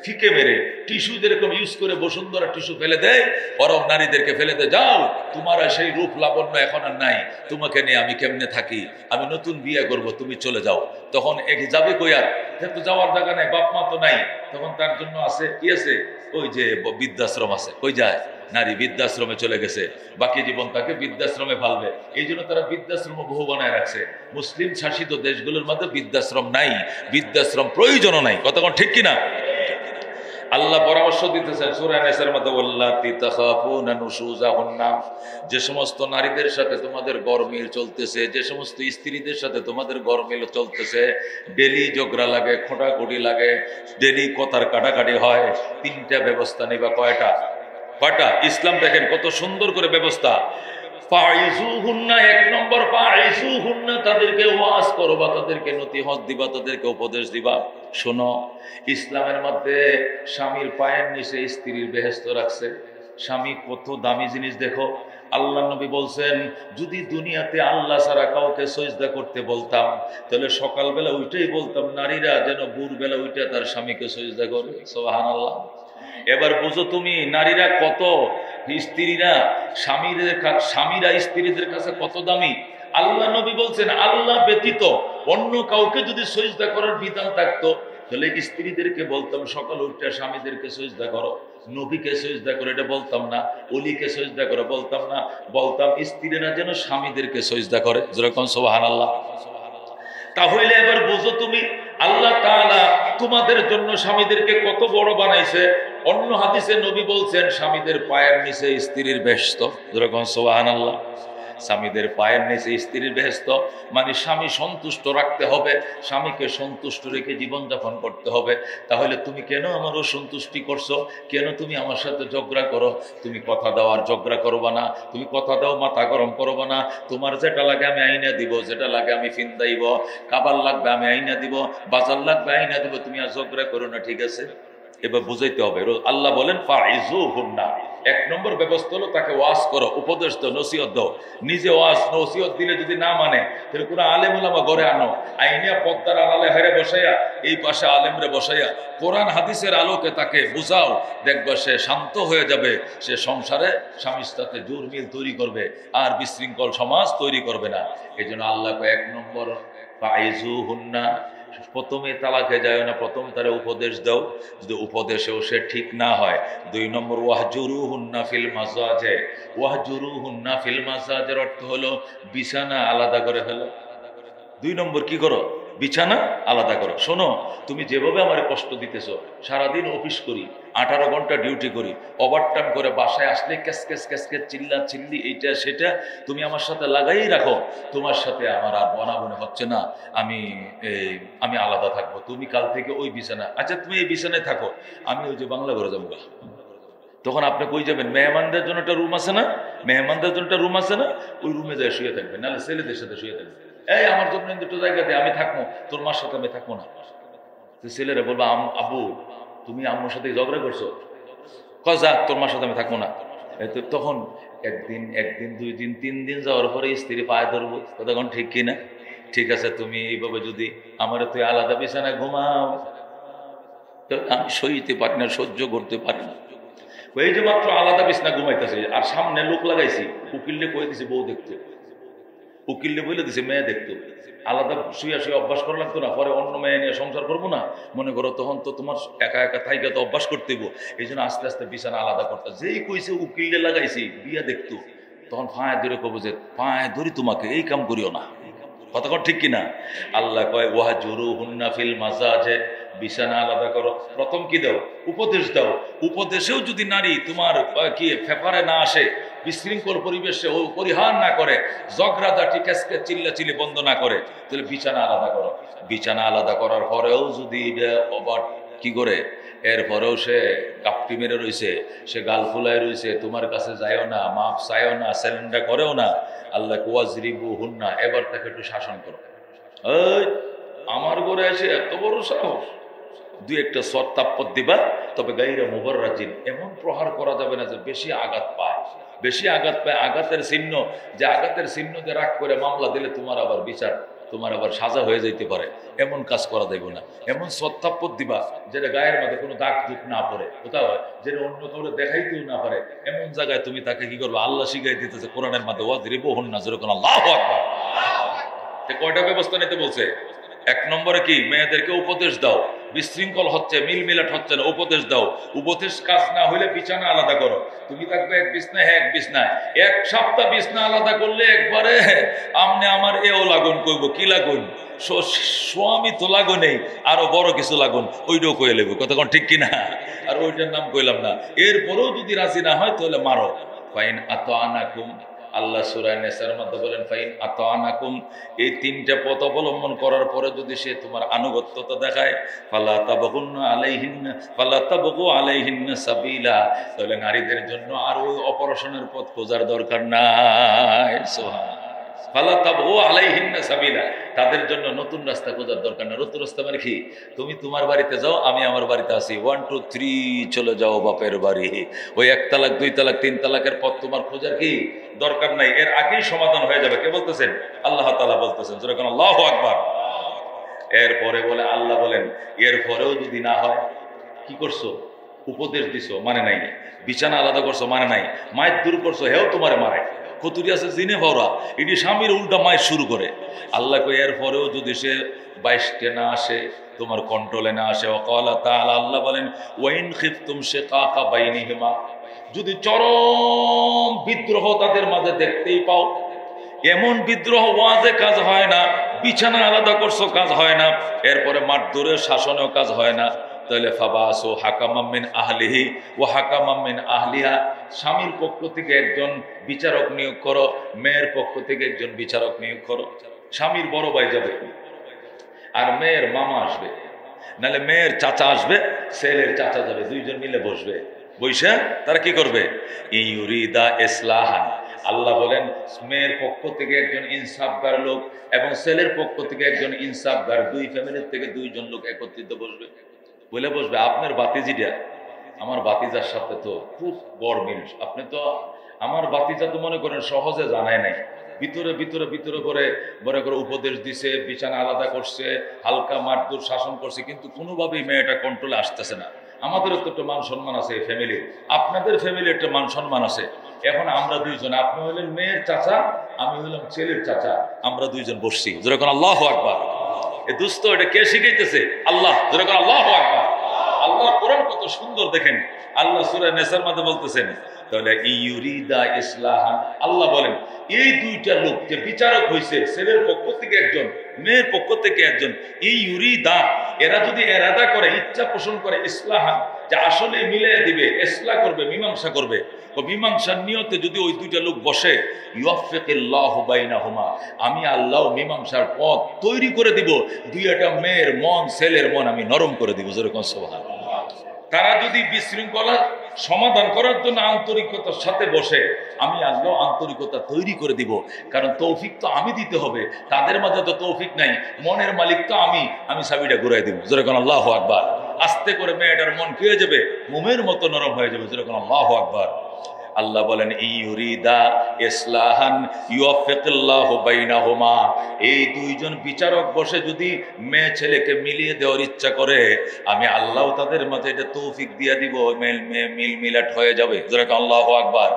ফিকে মেরে টিস্যু যেরকম ইউজ করে বসুন্ধরা টিস্যু ফেলে দেয়, ওরাও নারীদেরকে ফেলে দেয়, যাও তোমার সেই রূপ লাবণ্য এখন আর নাই, তোমাকে নিয়ে আমি কেমনে থাকি, আমি নতুন বিয়ে করব, তুমি চলে যাও। তখন একে যাবে কই? আর যেহেতু যাওয়ার জায়গা নাই, বাপ মা তো নাই, তখন তার জন্য আছে কি আছে, ওই যে বৃদ্ধাশ্রম আছে। কই যায়? নারী বৃদ্ধাশ্রমে চলে গেছে, বাকি জীবন তাকে বৃদ্ধাশ্রমে ফালবে। এই জন্য তারা বৃদ্ধাশ্রম বহু বানায় রাখছে। মুসলিম শাসিত দেশগুলোর মধ্যে বৃদ্ধাশ্রম নাই, বৃদ্ধাশ্রম প্রয়োজনও নাই, কতক্ষণ ঠিক কিনা? আল্লাহ পরামর্শ দিতেছেন সূরা নিসার মধ্যে, ওয়াল্লাতী তাখাফুনা নুশুযাহুন্না, যে সমস্ত নারীদের সাথে তোমাদের গরমিল চলতেছে, যে সমস্ত স্ত্রীদের সাথে তোমাদের গরমিল চলতেছে, ডেলি ঝগড়া লাগে, খোঁটাখুটি লাগে, ডেলি কথার কাটাকাটি হয়, 3টা ব্যবস্থা নিবা। কয়টা? ইসলাম দেখেন কত সুন্দর করে ব্যবস্থা। ফাইজুহুন্না, 1 নম্বর ফাইজুহুন্না, তাদেরকে ওয়াজ করবা, তাদেরকে নসিহত দিবা, তাদেরকে উপদেশ দিবা। শোনো, ইসলামের মধ্যে স্বামীর পায়ের নিচে স্ত্রীর বেহেশত রাখছে। স্বামী কত দামি জিনিস দেখো। আল্লাহ নবী বলছেন, যদি দুনিয়াতে আল্লাহ ছাড়া কাউকে সিজদা করতে বলতাম, তাহলে সকালবেলা উঠেই বলতাম নারীরা যেন ভোরবেলা উঠে তার স্বামীকে সিজদা করে। সুবহানাল্লাহ। এবার বুঝো তুমি, নারীরা কত, স্বামীরা স্ত্রীদের কাছে কত দামি। আল্লাহ নবী বলছেন, আল্লাহ ব্যতীত অন্য কাউকে যদি সিজদা করার বিধান থাকতো, তাহলে স্ত্রীদেরকে বলতাম সকাল উঠে স্বামীদেরকে সিজদা করো, নবীকে সিজদা করে এটা বলতাম না, অলিকে সিজদা করে বলতাম না, বলতাম স্ত্রীরা যেন স্বামীদেরকে সিজদা করে। যেরকম সুবহানাল্লাহ। তাহলে এবার বুঝো তুমি, আল্লাহ তাআলা তোমাদের জন্য স্বামীদেরকে কত বড় বানাইছে। অন্য হাদিসে নবী বলছেন, স্বামীদের পায়ের নিচে স্ত্রীর বেহেশত। যেরকম সুবহানাল্লাহ। স্বামীদের পায়ের নিচে স্ত্রীর বেহেশত, মানে স্বামী সন্তুষ্ট রাখতে হবে, স্বামীকে সন্তুষ্ট রেখে জীবনযাপন করতে হবে। তাহলে তুমি কেন আমার অসন্তুষ্টি করছো? কেন তুমি আমার সাথে ঝগড়া করো? তুমি কথা দাও আর ঝগড়া করবা না, তুমি কথা দাও মাথা গরম করবা না। তোমার যেটা লাগে আমি আইনা দিব, যেটা লাগে আমি ফিন্দাইব, খাবার লাগবে আমি আইনা দিব, বাজার লাগবে আইনা দিব, তুমি আর ঝগড়া করো না, ঠিক আছে? এবার বুঝাইতে হবে। আল্লাহ বলেন ফাইজুহুন্না, 1 নম্বর ব্যবস্থা হলো তাকে ওয়াজ করো, উপদেশ দাও, নসিহত দাও। নিজে ওয়াজ নসিহত দিলে যদি না মানে, তাহলে কোনো আলেম ওলামা ঘরে আনো, আইনিয়া পদ্মার আড়ালে হেরে বসাইয়া, এই পাশে আলেমরে বসাইয়া কোরআন হাদিসের আলোকে তাকে বুঝাও, দেখবা সে শান্ত হয়ে যাবে। সে সংসারে স্বামীর সাথে জোর মিল তৈরি করবে, আর বিশৃঙ্খল সমাজ তৈরি করবে না। এই জন্য আল্লাহকে 1 নম্বর ফাইজুহুন্না, প্রথমে তালাকে যায় না, প্রথম তারা উপদেশ দাও। যদি উপদেশেও সে ঠিক না হয়, 2 নম্বর ওয়াহজুরুহুন্না ফিল মাজাজে। ওয়াহজুরুহুন্না ফিল মাজাজের অর্থ হলো বিছানা আলাদা করে ফেলো। 2 নম্বর কি করো? বিছানা আলাদা করো। শোনো, তুমি যেভাবে আমার কষ্ট দিতেছো, সারাদিন অফিস করি, 18 ঘন্টা ডিউটি করি, ওভারটাইম করে বাসায় আসলে ক্যাসকেস ক্যাসকেস চিল্লা চিল্লি এইটা সেটা তুমি আমার সাথে লাগাই রাখো। তোমার সাথে আমার আর বনাবনে হচ্ছে না, আমি আলাদা থাকবো। তুমি কাল থেকে ওই বিছানা, আচ্ছা তুমি এই বিছানায় থাকো, আমি ওই যে বাংলা ঘরে যাবো। তখন আপনি কই যাবেন? মেহমানদের জন্য একটা রুম আছে না, মেহমানদের জন্য একটা রুম আছে না, ওই রুমে যায় শুয়ে থাকবেন, নাহলে ছেলেদের সাথে শুয়ে থাকবেন। এই আমার জন্য দুটো জায়গা দে, আমি থাকবো, তোর মার সাথে আমি থাকবো না। তো ছেলেরা বলবো আব্বু তুমি আম্মুর সাথে ঝগড়া করছো, যা তোর মার সাথে আমি থাকবো না। তখন একদিন 2 দিন 3 দিন যাওয়ার পরে স্ত্রী পায়ে ধরবো, তখন ঠিক কিনা? ঠিক আছে, তুমি এইভাবে যদি আমার তুই আলাদা বিছানায় ঘুমাও, তো আমি সইতে পারি না, সহ্য করতে পারি না। এই যে মাত্র আলাদা বিছানা ঘুমাইতেছে, আর সামনে লোক লাগাইছি, উকিলে কয়ে দিছে বউ দেখতো, উকিলে বলে দিছে মেয়ে দেখতো। আলাদা শুয়ে শুয়ে অভ্যাস করা লাগতো না, পরে অন্য মেয়ে নিয়ে সংসার করবো না মনে করো, তখন তো তোমার একা একা থাইকা তো অভ্যাস করতে হইব। এই জন্য আস্তে আস্তে বিছানা আলাদা করতে, যেই কইছে উকিলে লাগাইছি বিয়া দেখতো, তখন পায়ে ধরে কব যে পায়ে ধরি তোমাকে, এই কাম করিও না। কতক্ষণ ঠিক কিনা? আল্লাহ কয় ওয়াহ জুরু হুন্না ফিল মাজাজে, বিছানা আলাদা করো। প্রথম কি দাও? উপদেশ দাও। উপদেশেও যদি নারী তোমার কি ফেফারে না আসে, বিশৃঙ্খল পরিবেশে ও পরিহার না করে, ঝগড়াঝাটি ক্যাসকে চিল্লাচিল্লি বন্ধ না করে, তাহলে বিছানা আলাদা করো। বিছানা আলাদা করার পরেও যদি ওভার কি করে, এরপরেও সে কাপটি মেরে রয়েছে, সে গাল ফুলায় রয়েছে, তোমার কাছে যায়ও না, মাপ চায়ও না, স্যালেন্ডার করেও না, আল্লাহ ওয়াজরিবু হুন্না, এবার তাকে একটু শাসন করো। এই আমার ঘরে এসে এত বড় সাহস, 2-1টা সত্তাপ্পর দিবা, তবে গাইরা মুবাররাজিন, এমন প্রহার করা যাবে না যে বেশি আঘাত পায়। বেশি আঘাত পায়, আঘাতের চিহ্ন, যে আঘাতের চিহ্ন দিয়ে রাগ করে মামলা দিলে তোমার আবার বিচার, তোমার আবার সাজা হয়ে যাইতে পারে, এমন কাজ করা দেব না। এমন সত্তাপ্পর দিবা যেটা গায়ের মধ্যে কোনো দাগ দুঃখ না পড়ে, কোথাও যেটা অন্য কাউরে দেখাইতেও না পারে, এমন জায়গায় তুমি তাকে কি করবে? আল্লাহ শিখাই দিতেছে কোরআনের মধ্যে, ওয়াজরিবু হুন্না, যেরকম আল্লাহু আকবার। কয়টা ব্যবস্থা নিতে বলছে? 1 নম্বরে কি? মেয়েদেরকে উপদেশ দাও, বিশৃঙ্খল হচ্ছে, মিলমিলাট হচ্ছে না, উপদেশ দাও। উপদেশ কাজ না হইলে বিছানা আলাদা করো। তুমি থাকবে এক বিছনায়, এক বিছনায় 1 সপ্তাহ বিছনা আলাদা করলে একবারে আমনে আমার এও লাগুন কইব, কি লাগুন? স্বামী তো লাগো নেই, আরো বড় কিছু লাগুন, ওইটাও কয়ে লেবো। কতক্ষণ ঠিক কিনা? আর ওইটার নাম কইলাম না। এরপরেও যদি রাজি না হয় তাহলে মারো। ফাইন আতানাকুম, আল্লাহ সূরা নিসার মধ্যে বলেন ফাইন আতানাকুম, এই 3টা পথ অবলম্বন করার পরে যদি সে তোমার আনুগত্যতা দেখায়, ফালা তাবগুনা আলাইহিন্না, ফালা তাবগু আলাইহিন্না সাবিলা, তাহলে নারীদের জন্য আর ওই অপারেশনের পথ খোঁজার দরকার নাই। সুবহান, ফালা তাবগু আলাইহিন্না সাবিলা, তাদের জন্য নতুন রাস্তা খোঁজার দরকার না। নতুন রাস্তা মানে কি? তুমি তোমার বাড়িতে যাও, আমি আমার বাড়িতে আসি, 1 2 3 চলে যাও বাপের বাড়ি। ওই 1 তালাক 2 তালাক 3 তালাকের পথ তোমার খোঁজার কি দরকার নাই, এর আগেই সমাধান হয়ে যাবে। কে বলতেছেন? আল্লাহ তাআলা বলতেছেন, যেরকম আল্লাহু আকবার। এরপরে বলে আল্লাহ বলেন, এরপরেও যদি না হয়, কি করছো? উপদেশ দিছো, মানে নাই। বিছানা আলাদা করছো, মানে নাই। মায়ের দূর করছো, হেও তোমারে মারে। কতুরি আছে জিনে ভাওরা, এটি স্বামীর উল্টা মায়ের শুরু করে। আল্লাহ কই এরপরেও যদি সে 22টে না আসে, তোমার কন্ট্রোলে না আসে, ওয়াকালা তাআলা, আল্লাহ বলেন ওয়াইন খিফতুম শিকাকা বাইনিহিমা, যদি চরম বিদ্রোহ তাদের মাঝে দেখতেই পাও, এমন বিদ্রোহ ওয়াজে কাজ হয় না, বিছানা আলাদা করছো কাজ হয় না, এরপরে মারধরের শাসনেও কাজ হয় না, তাহলে ফাবাসু হাকামাম মিন আহলিহি ওয়া হাকামাম মিন আহলিহা, স্বামীর পক্ষ থেকে একজন বিচারক নিয়োগ করো, মেয়ের পক্ষ থেকে একজন বিচারক নিয়োগ করো। স্বামীর বড় ভাই যাবে আর মেয়ের মামা আসবে, নাহলে মেয়ের চাচা আসবে, ছেলের চাচা যাবে, 2জন মিলে বসবে। বৈশা তারা কি করবে? ইউরিদা ইসলাহান, আল্লাহ বলেন মেয়ের পক্ষ থেকে একজন ইনসাফগার লোক এবং ছেলের পক্ষ থেকে একজন ইনসাফগার, 2 ফ্যামিলির থেকে 2জন লোক একত্রিত বসবে। বলে বসবে আপনার বাতিজিটা আমার বাতিজার সাথে তো খুব বড় মিল, আপনি তো আমার বাতিজা তো মনে করেন সহজে জানায় নাই, ভিতরে ভিতরে ভিতরে করে বড় করে উপদেশ দিছে, বিছানা আলাদা করছে, হালকা মারধর শাসন করছে, কিন্তু কোনোভাবেই মেয়েটা কন্ট্রোলে আসতেছে না। আমাদেরও তো একটা মান সম্মান আছে এই ফ্যামিলির, আপনাদের ফ্যামিলির একটা মান সম্মান আছে। এখন আমরা 2জন, আপনি হইলেন মেয়ের চাচা, আমি হইলাম ছেলের চাচা, আমরা 2জন বসছি, যেরকম আল্লাহু আকবার। এ দুস্থ, এটা কে শিখাইতেছে? আল্লাহ, যেরকম আল্লাহু আকবার। আল্লাহর কোরআন কত সুন্দর দেখেন। আল্লাহ সূরা নিসার মধ্যে বলতেছেন, তাহলে ইউরিদা ইসলাহান, আল্লাহ বলেন এই 2টা লোক যে বিচারক হয়েছে, ছেলের পক্ষ থেকে একজন, মেয়ের পক্ষ থেকে একজন, এই ইউরিদা, এরা যদি এরাদা করে, ইচ্ছা পোষণ করে, ইসলাহান, যে আসলে মিলিয়ে দিবে, ইসলাহ করবে, মীমাংসা করবে, ও মীমাংসার নিয়তে যদি ওই 2টা লোক বসে, ইউফিকুল্লাহু বাইনাহুমা, আমি আল্লাহ মীমাংসার পথ তৈরি করে দিব, 2টা মেয়ের মন ছেলের মন আমি নরম করে দিব, যেরকম সুবহানাল্লাহ। তারা যদি বিশৃঙ্খলা সমাধান করার জন্য আন্তরিকতার সাথে বসে, আমি আল্লাহ আন্তরিকতা তৈরি করে দিব। কারণ তৌফিক তো আমি দিতে হবে, তাদের মাঝে তো তৌফিক নাই, মনের মালিক তো আমি চাবিটা ঘুরাই দিব। যেরকম আল্লাহু আকবার। আস্তে করে মেয়েটার মন কি হয়ে যাবে? মোমের মতো নরম হয়ে যাবে। যেরকম আল্লাহু আকবার। আল্লাহ বলেন ইউরিদা ইসলাহান ইউফিকুল্লাহু বাইনাহুমা, এই দুইজন বিচারক বসে যদি মেয়ে ছেলেকে মিলিয়ে দেওয়ার ইচ্ছা করে, আমি আল্লাহ তাদের মাঝে এটা তৌফিক দিয়ে দিব, মিল মিলাট হয়ে যাবে। যেরকম আল্লাহু আকবার।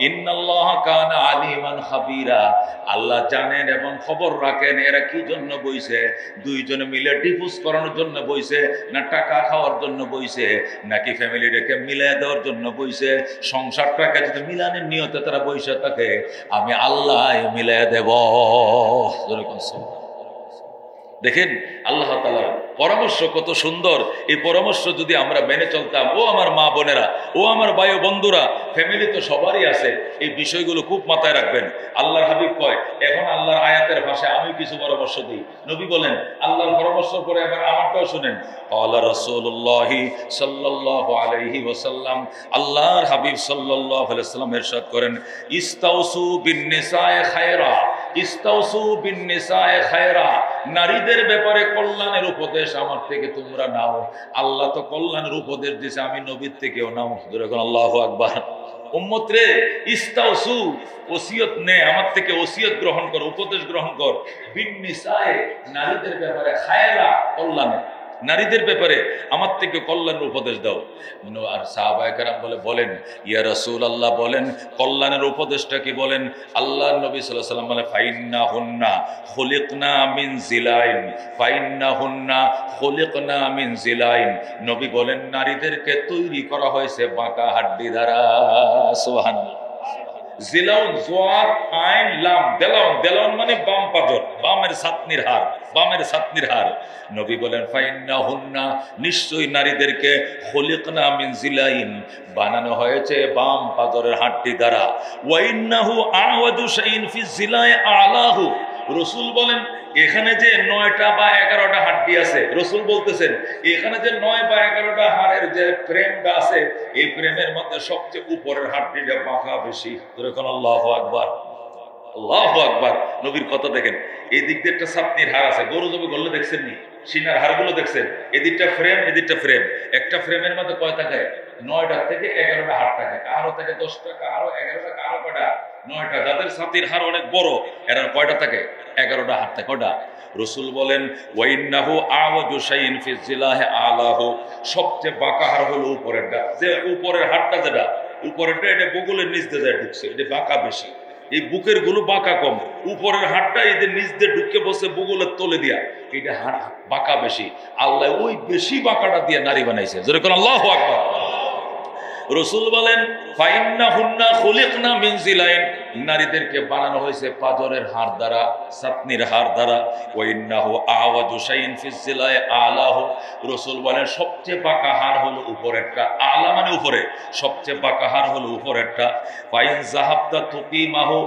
ইন্নাল্লাহা কানা আলিমান খাবীরা, আল্লাহ জানেন এবং খবর রাখেন এরা কি জন্য বইছে, দুইজনে মিলে ডিভোর্স করানোর জন্য বইছে, না টাকা খাওয়ার জন্য বইছে, নাকি ফ্যামিলিটাকে মিলিয়ে দেওয়ার জন্য বইছে। সংসারটাকে যদি মিলানের নিয়তে তারা বইসা থাকে, আমি আল্লাহ মিলিয়ে দেব। দেখেন আল্লাহ তাআলার পরামর্শ কত সুন্দর। এই পরামর্শ যদি আমরা মেনে চলতাম, ও আমার মা বোনেরা, ও আমার ভাই বন্ধুরা, ফ্যামিলি তো সবারই আছে, এই বিষয়গুলো খুব মাথায় রাখবেন। আল্লাহর হাবিব কয়, এখন আল্লাহর আয়াতের ভাষায় আমি কিছু পরামর্শ দিই। নবী বলেন আল্লাহর পরামর্শ করে এবার আমারটাও শুনেন। ক্বালা রাসূলুল্লাহ সাল্লাল্লাহু আলাইহি ওয়াসাল্লাম, আল্লাহর হাবিব সাল্লাল্লাহু আলাইহি ওয়াসাল্লাম ইরশাদ করেন, ইস্তাউসু বিন-নিসায়ে খায়রা, ইস্তাউসু বিন-নিসায়ে খায়রা, নারীদের ব্যাপারে কল্যাণের উপদেশ আমার থেকে তোমরা নাও। আল্লাহ তো কল্যাণের উপদেশ দিয়েছে, আমি নবীর থেকেও নাও। যেরকম আল্লাহু আকবার। উম্মত রে, ইস্তাউসু, ওসিয়ত নে, আমার থেকে ওসিয়ত গ্রহণ কর, উপদেশ গ্রহণ কর। বিন-নিসায়ে, নারীদের ব্যাপারে, খায়রা, কল্যাণ, নারীদের ব্যাপারে আমার থেকে কল্যাণের উপদেশ দাও। আর সাহাবায়ে কেরাম বলেন ইয়া রাসূলুল্লাহ, বলেন কল্যাণের উপদেশটা কি বলেন? আল্লাহর নবী সাল্লাল্লাহু আলাইহি ওয়াসাল্লাম বলেন, ফাইন্নাহুন্না খুলিকনা মিন জিলাইন, ফাইন্নাহুন্না খুলিকনা মিন জিলাইন। নবী বলেন নারীদেরকে তৈরি করা হয়েছে বাঁকা হাড্ডি দ্বারা। সুবহানাল্লাহ। জিলাউন, জোয়ার, আইন, লাম, দেলাউন, দেলাউন মানে বাম পাজর, বামের ছাতনির হাড়, বামের ছাতনির হাড়। নবী বলেন ফাইন্নাহুন্না, নিশ্চয়ই নারীদেরকে খুলিকনা মিন জিলাইন, বানানো হয়েছে বাম পাজরের হাড়টি দ্বারা। ওয়া ইন্নাহু আওয়াজু শাইইন ফি জিলাই আলাহু, রাসূল বলেন এখানে যে 9টা বা 11টা হাড্ডি আছে, রাসূল বলতেছেন এখানে যে 9 বা 11টা হাড়ের যে ফ্রেমটা আছে, এই ফ্রেমের মধ্যে সবচেয়ে উপরের হাড্ডিটা বাঁকা বেশি। যেরকম আল্লাহু আকবার, আল্লাহু আকবার। নবীর কথা দেখেন, এই দিক দিয়ে একটা ছাতনির হাড় আছে, গরু জবে গল্লে দেখছেন নি, সিনার হাড়গুলো দেখছেন, এদিকটা ফ্রেম, এদিকটা ফ্রেম। একটা ফ্রেমের মধ্যে কয় থাকে? 9টা থেকে 11টা হাড় থাকে, কারো থেকে 10টা, কারো 11টা, কারো কয়টা? 9টা। যাদের ছাতির হাড় অনেক বড়, এরা কয়টা থাকে? 11টা হাড় থাকে। কয়টা? রাসূল বলেন ওয়াইন্নাহু আওয়াজু শাইইন ফি জিলাহি আলাহু, সবচেয়ে বাঁকা হাড় হলো উপরেরটা। যে উপরের হাড়টা, যেটা উপরেরটা, এটা বগলের নিচ দিয়ে যায় ঢুকছে, এটা বাঁকা বেশি। এই বুকের গুলো বাঁকা কম, উপরের হাড়টা এদের নিচ দিয়ে ঢুকে বসে বগলের তলে দিয়া, এটা হাড় বাঁকা বেশি। আল্লাহ ওই বেশি বাঁকাটা দিয়ে নারী বানাইছে। যেরকম আল্লাহু আকবার। রাসূল বলেন ফাইন্নাহুন্না খুলিকনা মিন জিলাইন, নারীদেরকে বানানো হয়েছে পাজরের হাড় দ্বারা, ছাতনির হাড় দ্বারা। ওয়া ইন্নাহু আওয়াজু শাইইন ফি জিলাই আলাহু, রাসূল বলেন সবচেয়ে বাঁকা হাড় হলো উপরেরটা। আলা মানে উপরে, সবচেয়ে বাঁকা হাড় হলো উপরেরটা। ফাইন যাহাবতা তুকিমাহু,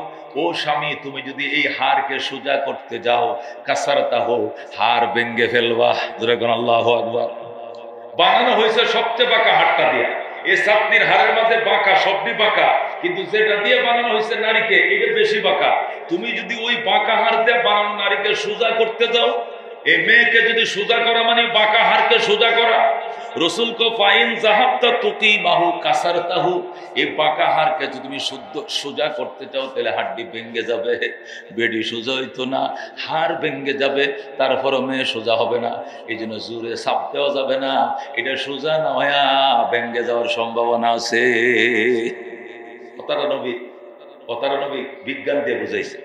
ও স্বামী তুমি যদি এই হাড়কে সোজা করতে যাও, কাসারতাহু, হাড় ভেঙে ফেলবা। যেরকম আল্লাহু আকবার। বানানো হয়েছে সবচেয়ে বাঁকা হাড়টা দিয়ে। এই ছাতনির হাড়ের মাঝে বাঁকা, সবই বাঁকা, কিন্তু যেটা দিয়ে বানানো হয়েছে নারীকে, এটা বেশি বাঁকা। তুমি যদি ওই বাঁকা হাড় দিয়ে বানানো নারীকে সোজা করতে যাও, এই মেয়েকে যদি সোজা করা মানে বাঁকা হাড়কে সোজা করা। রাসূল কো ফাইন যাহাবতা তুকিমাহু কাসারতাহু, এই বাঁকা হাড়কে যদি তুমি সোজা করতে চাও, তাহলে হাড্ডি ভেঙে যাবে, বেডি সোজা হইতো না, হাড় ভেঙে যাবে, তারপরও মেয়ে সোজা হবে না। এই জন্য জোরে চাপ দেওয়া যাবে না, এটা সোজা না হয়া ভেঙে যাওয়ার সম্ভাবনা আছে। কথাটা নবী বিজ্ঞান দিয়ে বুঝাইছে।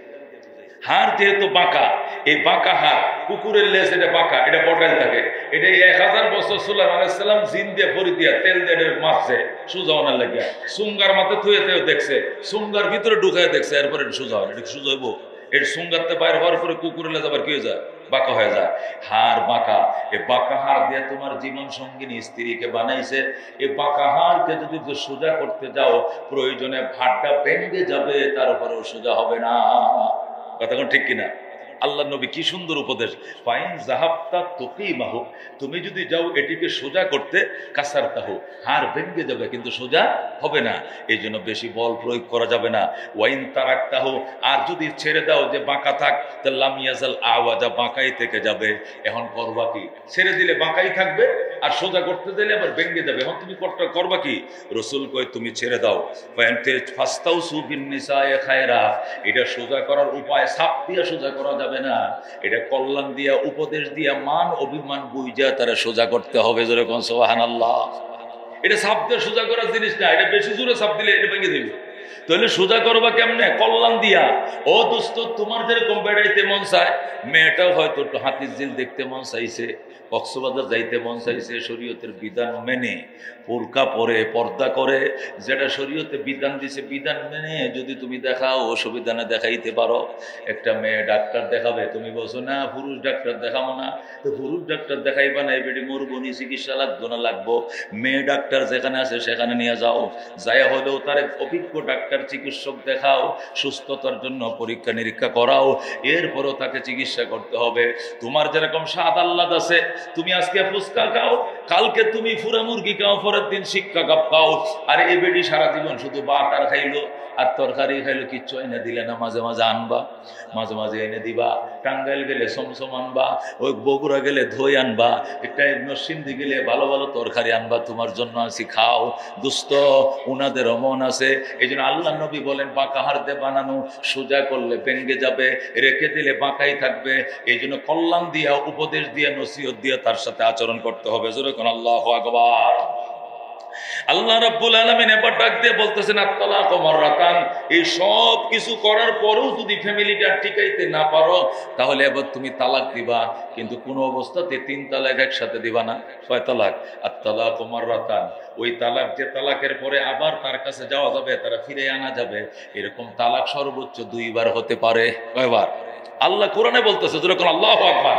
হাড় যেহেতু বাঁকা, এই বাঁকা হাড়, কুকুরের লেজ এটা বাঁকা, এটা বটাইল থাকে, এটা 1000 বছর সুলাইমান আলাইহিস সালাম জিন দিয়ে ফরি দিয়া তেল দিয়ে মারছে সোজা হওয়ার লাগে। সুঙ্গার মাথা থুয়ে দেখছে, সুঙ্গার ভিতরে ঢুকায় দেখছে, এরপরে এটা সোজা হয়। এটা সোজা হইব? এর সুঙ্গারতে বাইরে হওয়ার পরে কুকুরের লেজ আবার কি হয়ে যায়? বাঁকা হয়ে যায়। হাড় বাঁকা, এই বাঁকা হাড় দিয়ে তোমার জীবন সঙ্গিনী স্ত্রীকে বানাইছে। এই বাঁকা হাড়কে যদি সোজা করতে যাও, প্রয়োজনে ভাড়টা ভেঙে যাবে, তার উপরেও সোজা হবে না। কথা কোন ঠিক কিনা? আল্লাহ নবী কি সুন্দর উপদেশ, ফাইন জাহাবতা তুকিমাহু, তুমি যদি যাও এটিকে সোজা করতে, কাসারতাহু, হাড় ভেঙে যাবে কিন্তু সোজা হবে না, এই জন্য বেশি বল প্রয়োগ করা যাবে না। ওয়াইন তারাকতাহু, আর যদি ছেড়ে দাও যে বাঁকা থাক, তাহলে লাম ইয়াজাল আওয়াজা, বাঁকাই থেকে যাবে। এখন করবা কি? ছেড়ে দিলে বাঁকাই থাকবে, আর সোজা করতে দিলে আবার ভেঙে যাবে। এখন তুমি করবা কি? রসুল কয় তুমি ছেড়ে দাও। ফাস্তাউসু বিন্নিসায়ে খায়রা, এটা সোজা করার উপায় সাপ দিয়া সোজা করা যাবে না, এটা কল্যাণ দিয়া, উপদেশ দিয়া, মান অভিমান বুঝা তারা সোজা করতে হবে। যেরকম সুবহানাল্লাহ, এটা সাপ দিয়ে সোজা করার জিনিস না, এটা বেশি জোরে সাপ দিলে এটা ভেঙে দেবে। তাহলে সোজা করবা কেমনে? কল্যাণ দিয়া। ও দোস্ত, তোমার যেরকম বেড়াইতে মন চায়, মেয়েটাও হয়তো একটু হাতির ঝিল দেখতে মন চাইছে, কক্সবাজার যাইতে মন চাইছে, শরীয়তের বিধান মেনে বোরকা পরে পর্দা করে, যেটা শরীয়তে বিধান দিছে বিধান মেনে যদি তুমি দেখাও, অসুবিধা না দেখাইতে পারো। একটা মেয়ে ডাক্তার দেখাবে, তুমি বলছো না পুরুষ ডাক্তার দেখাবো না, তো পুরুষ ডাক্তার দেখাইবা না, এবারে মরুবনি, চিকিৎসা লাগবো না, লাগবো মেয়ে ডাক্তার যেখানে আছে সেখানে নিয়ে যাও, যাই হলেও তার অভিজ্ঞ ডাক্তার চিকিৎসক দেখাও, সুস্থতার জন্য পরীক্ষা নিরীক্ষা করাও, এরপরও তাকে চিকিৎসা করতে হবে। তোমার যেরকম স্বাদ আহ্লাদ আছে, তুমি আজকে ফুচকা খাও, কালকে তুমি ফুরা মুরগি খাও, পরের দিন শিক্ষা কাপ খাও, আর এই বেডি সারা জীবন শুধু ভাত আর খাইলো আর তরকারি খাইলো, কিচ্ছু এনে দিলে না, মাঝে মাঝে আনবা, মাঝে মাঝে এনে দিবা। টাঙ্গাইল গেলে সমসম আনবা, ওই বগুড়া গেলে দই আনবা, একটা নরসিংদী গেলে ভালো ভালো তরকারি আনবা, তোমার জন্য আছি, খাও। দুস্থ উনাদেরও মন আছে, এই জন্য আল্লাহ নবী বলেন বাঁকা হাড় দিয়ে বানানো, সোজা করলে ভেঙে যাবে, রেখে দিলে বাঁকাই থাকবে। এই জন্য কল্যাণ দিয়া, উপদেশ দিয়া, নসিহত দিয়া তার সাথে আচরণ করতে হবে। যেরকম আল্লাহু আকবার। আল্লাহ রাব্বুল আলামিন এবার ডাক দিয়ে বলতেছেন আত-তালাকু মাররাতান, এই সব কিছু করার পরেও যদি ফ্যামিলিটা টিকাইতে না পারো, তাহলে এবার তুমি তালাক দিবা, কিন্তু কোনো অবস্থাতে 3 তালাক একসাথে দিবা না। কয় তালাক? আত-তালাকু মাররাতান, ওই তালাক যে তালাকের পরে আবার তার কাছে যাওয়া যাবে, তারা ফিরে আনা যাবে, এরকম তালাক সর্বোচ্চ 2 বার হতে পারে। কয়বার? আল্লাহ কোরআনে বলতেছে, যেরকম আল্লাহু আকবার,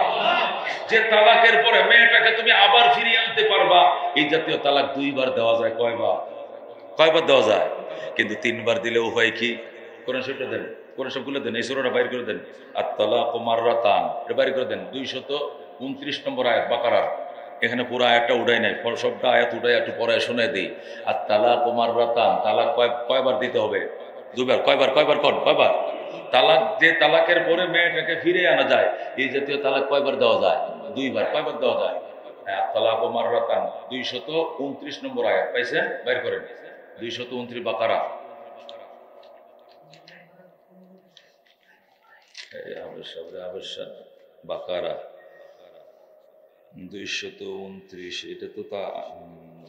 যে তালাকের পরে মেয়েটাকে তুমি আবার ফিরিয়ে আনতে পারবা, এই জাতীয় তালাক 2 বার দেওয়া যায়। কয়বার দেওয়া যায়? কিন্তু 3 বার দিলে উপায় কি? কোরআন শরীফটা দেন, কোরআন সবগুলো দেন, এই সূরাটা বাইর করে দেন, আত-তালাকু মাররাতান, এটা বাইর করে দেন, 229 নম্বর আয়াত বাকারার। এখানে পুরো আয়াতটা উঠাই নাই, সবটা আয়াত উঠাই একটু পরে শুনে দিই। আত-তালাকু মাররাতান, তালাক কয়বার দিতে হবে? 2 বার। কয়বার? তালাক, যে তালাকের পরে মেয়েটাকে ফিরে আনা যায়, এই জাতীয় তালাক কয়বার দেওয়া যায়? 2 বার। কয়বার দেওয়া যায়? তালাকু মাররাতান, 229 নম্বর আয়াত পাইছেন? বাইর করেন, 229 বাকারা। বাকারা 229, এটা তো তা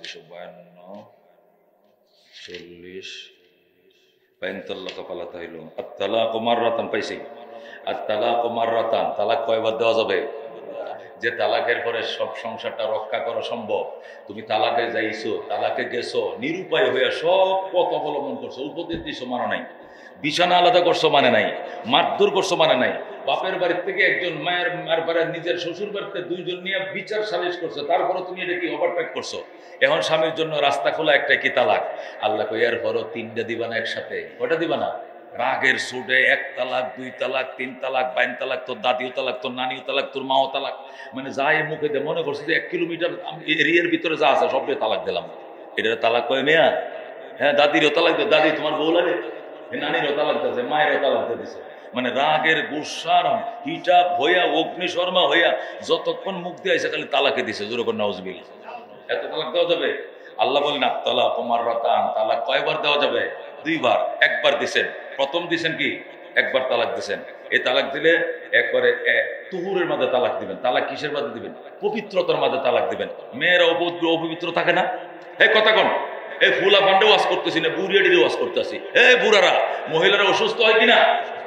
252 40 পালাতে হইল। আত-তালাকু মাররাতান পাইছি। আত-তালাকু মাররাতান, তালাক কয়বার দেওয়া যাবে? যে তালাকের পরে সব সংসারটা রক্ষা করা সম্ভব, তুমি তালাকে যাইছো, তালাকে গেছো, নিরুপায় হইয়া সব পথ অবলম্বন করছো, উপদেশ দিছো, মানে নাই, বিছানা আলাদা করছো, মানে নাই, মারধর করছো, মানে নাই, বাপের বাড়ির থেকে একজন, মায়ের বাড়ির নিজের শ্বশুর বাড়িতে 2 জন নিয়ে বিচার সালিশ করছো, তারপরে তুমি এটা কি ওভারটেক করছো? এখন স্বামীর জন্য রাস্তা খোলা একটা কি তালাক? আল্লাহ কই এরপরও 3টা দিবা না একসাথে? ওটা দিবা না? রাগের সুডে 1 তালাক, 2 তালাক, 3 তালাক, 22 তালাক, তোর দাদিও তালাক, তোর নানিও তালাক, তোর মাও তালাক, মানে যাই মুখে দে, মনে করছে যে 1 কিলোমিটার এরিয়ার ভিতরে যা আছে সবটাই তালাক দিলাম। এটা তালাক কয় মেয়া? হ্যাঁ, দাদিরও তালাক দে, দাদি তোমার বউ লাগে, নানিরও তালাক দিয়েছে, মায়েরও তালাক দিয়ে দিছে, মানে রাগের গুসার হিটাপ হইয়া, অগ্নিশর্মা হইয়া যতক্ষণ মুখ দিয়ে আইসে খালি তালাকে দিছে। জোরে নাউজুবিল্লাহ। এত তালাক দেওয়া যাবে? আল্লাহ বলেন আত-তালাকু মাররাতান, তালাক কয়বার দেওয়া যাবে? 2 বার। একবার দিছেন, প্রথম দিছেন কি? একবার তালাক দিছেন। এই তালাক দিলে একবারে তুহুরের মাঝে তালাক দিবেন। তালাক কিসের মাঝে দিবেন? পবিত্রতার মাঝে তালাক দিবেন। মেয়েরা অপবিত্র থাকে না? এই কথা কোন, এই ফুলা ফান্ডে ওয়াজ করতেছি না, বুড়িয়াডিতে ওয়াজ করতেছি। এই বুড়ারা, মহিলারা অসুস্থ হয় কিনা?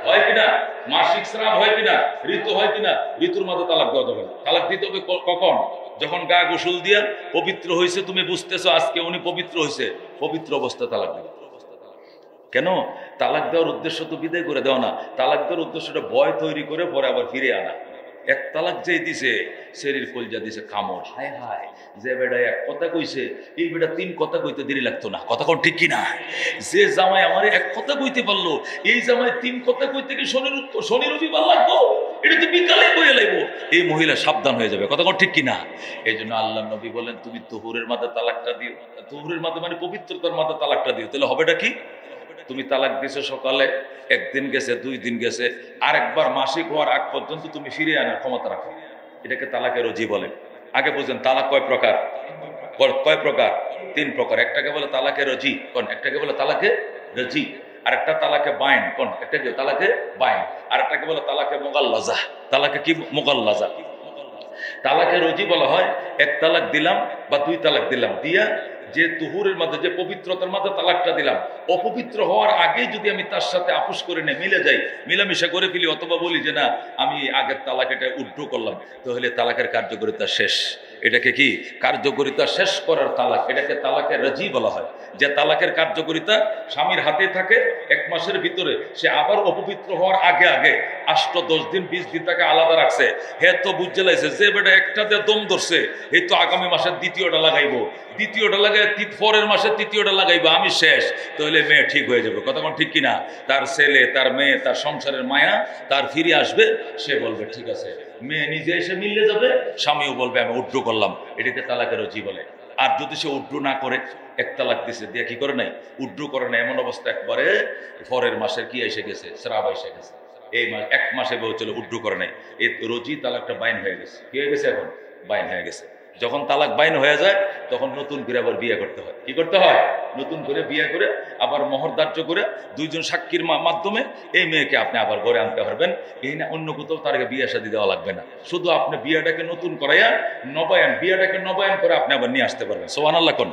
হয় কিনা? মাসিক স্রাব হয় কিনা? ঋতু হয় কিনা? ঋতুর মাঝে তালাক দেওয়া যাবে না। তালাক দিতে হবে কখন? যখন গা গোসল দিয়া পবিত্র হয়েছে, তুমি বুঝতেছো আজকে উনি পবিত্র হয়েছে, পবিত্র অবস্থা তালাক দিবে। কেন? তালাক দেওয়ার উদ্দেশ্য তো বিদায় করে দেওয়া না, তালাক দেওয়ার উদ্দেশ্যটা ভয় তৈরি করে পরে আবার ফিরে আনা। 1 তালাক যেই দিছে, শরীর কলজা দিছে কামড়, হায় হায়, যে বেটা 1 কথা কইছে, এই বেটা 3 কথা কইতে দেরি লাগতো না। কথা কোন ঠিক কিনা? যে জামাই আমার 1 কথা কইতে পারলো, এই জামাই 3 কথা কইতে কি শনি রবিবার লাগতো? এটা তো বিকালে বয়ে লাগবো, এই মহিলা সাবধান হয়ে যাবে। কথা ঠিক কিনা? এই জন্য আল্লাহ নবী বলেন তুমি তুহুরের মাঝে তালাকটা দিও। তুহুরের মাঝে মানে পবিত্রতার মাঝে তালাকটা দিও। তাহলে হবেটা কি? তুমি তালাক দিছো সকালে, একদিন গেছে, 2 দিন গেছে, আরেকবার মাসিক হওয়ার আগ পর্যন্ত তুমি ফিরে আনার ক্ষমতা রাখো। এটাকে তালাকের রজি বলে। আগে বুঝেন তালাক কয় প্রকার? কয় প্রকার? 3 প্রকার। একটাকে বলে তালাকে রজি, কোন একটাকে বলে তালাকে রজি, আর একটা তালাকে বাইন, কোন একটাকে তালাকে বাইন, আর একটাকে বলে তালাকে মুগাল্লাজা। তালাকে কি? মুগাল্লাজা। তালাকে রজি বলা হয় এক তালাক দিলাম বা 2 তালাক দিলাম, দিয়া যে তুহুরের মধ্যে, যে পবিত্রতার মধ্যে তালাকটা দিলাম, অপবিত্র হওয়ার আগেই যদি আমি তার সাথে আপোষ করে নেই, মিলে যাই, মিলামিশা করে ফেলি, অথবা বলি যে না আমি আগের তালাক এটা উড্র করলাম, তাহলে তালাকের কার্যকারিতা শেষ। এটাকে কি? কার্যকারিতা শেষ করার তালাক, এটাকে তালাকের রাজি বলা হয়। যে তালাকের কার্যকারিতা স্বামীর হাতে থাকে, 1 মাসের ভিতরে সে আবার অপবিত্র হওয়ার আগে আগে 8-10 দিন 20 দিন তাকে আলাদা রাখছে। হে তো বুঝে লাইছে যে বেটা একটাতে দম ধরছে, এই তো আগামী মাসের দ্বিতীয়টা লাগাইবো, দ্বিতীয়টা লাগাই পরের মাসে তৃতীয়টা লাগাইবো, আমি শেষ, তাহলে মেয়ে ঠিক হয়ে যাবে। কথা ঠিক কিনা? তার ছেলে, তার মেয়ে, তার সংসারের মায়া তার ফিরে আসবে। সে বলবে ঠিক আছে, মেয়ে নিজে এসে মিলে যাবে, স্বামীও বলবে আমি উড্র করলাম। এটাকে তালাকের রজি বলে। আর যদি সে উড্র না করে, 1 তালাক দিছে, দিয়ে কি করে নাই? উড্র করে না, এমন অবস্থা একবারে পরের মাসের কি এসে গেছে, শ্রাব এসে গেছে, এই 1 মাসে বউ চলে উড্র করে নাই, এই রজি তালাকটা বাইন হয়ে গেছে। কি হয়ে গেছে? এখন বাইন হয়ে গেছে। যখন তালাক বাইন হয়ে যায় তখন নতুন করে আবার বিয়ে করতে হয়। কি করতে হয়? নতুন করে বিয়ে করে আবার মোহর ধার্য করে 2 জন সাক্ষীর মাধ্যমে এই মেয়েকে আপনি আবার ঘরে আনতে পারবেন। এই না অন্য কোথাও তার বিয়ে শাদী দেওয়া লাগবে না। শুধু আপনি বিয়েটাকে নতুন করাইয়া বিয়েটাকে নবায়ন করে আপনি আবার নিয়ে আসতে পারবেন। সুবহানাল্লাহ কোন?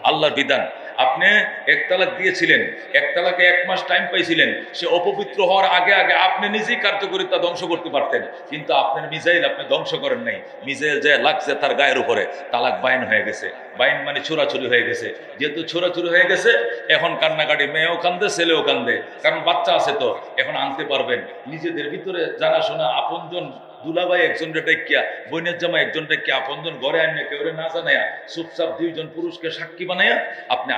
আল্লাহর বিধান। আপনি 1 তালাক দিয়েছিলেন, 1 তালাকে 1 মাস টাইম পাইছিলেন, সে অপবিত্র হওয়ার আগে আগে আপনি নিজেই কার্যকরিতা ধ্বংস করতে পারতেন, কিন্তু আপনার মিজাইল আপনি ধ্বংস করেন নাই। মিজাইল যে লাগছে তার গায়ের উপরে, তালাক বাইন হয়ে গেছে। বাইন মানে ছোড়াছুরি হয়ে গেছে। যেহেতু ছোড়াছুরি হয়ে গেছে, এখন কান্নাকাটি, মেয়েও কান্দে, ছেলেও কান্দে, কারণ বাচ্চা আছে তো। এখন আনতে পারবেন নিজেদের ভিতরে জানাশোনা আপনজন, দুলাভাই একজনটা টেকিয়া, বইনের জামা একজন টেকিয়া, আপনজন ঘরে আনিয়া কেউ না জানাইয়া চুপচাপ 2 জন পুরুষকে সাক্ষী বানাইয়া আপনি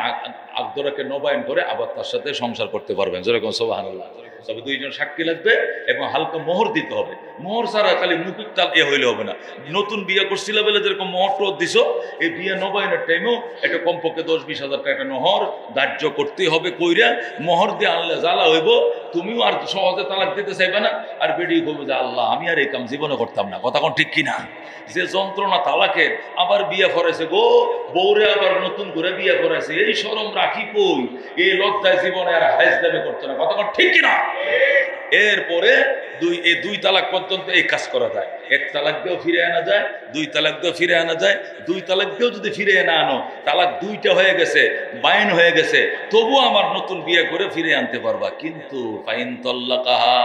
আগদরাকে নবায়ন করে আবার তার সাথে সংসার করতে পারবেন। যেরকম সুবহানাল্লাহ। তবে 2 জন সাক্ষী লাগবে এবং হালকা মোহর দিতে হবে। মোহর ছাড়া খালি মুকুট তাল হইলে হবে না। নতুন বিয়ে করছিল বলে যেরকম মোহর টোর দিছো, এই বিয়ে নবায়নের টাইমেও এটা কমপক্ষে 10-20 হাজার টাকা মোহর ধার্য করতে হবে। কইরা মোহর দিয়ে আনলে জ্বালা হইব, তুমিও আর সহজে তালাক দিতে চাইবে না, আর বেরিয়ে বলবে যে আল্লাহ আমি আর এই কাম জীবনে করতাম না। কথা কোন ঠিক কিনা? যে যন্ত্রণা তালাকের, আবার বিয়ে করেছে গো, বউরে আবার নতুন করে বিয়ে করেছে, এই শরম রাখি কই, এই লজ্জায় জীবনে আর হাইজলামি করতো না। কথা কোন ঠিক কিনা? এরপরে 2 তালাক পর্যন্ত এই কাজ করা যায়। 1 তালাক দিয়েও ফিরে আনা যায়, 2 তালাক দিয়েও ফিরে আনা যায়। 2 তালাক দিয়েও যদি ফিরে না আনো, তালাক 2টা হয়ে গেছে, বাইন হয়ে গেছে, তবুও আমার নতুন বিয়ে করে ফিরে আনতে পারবা। কিন্তু ফাইন তাল্লাকাহা,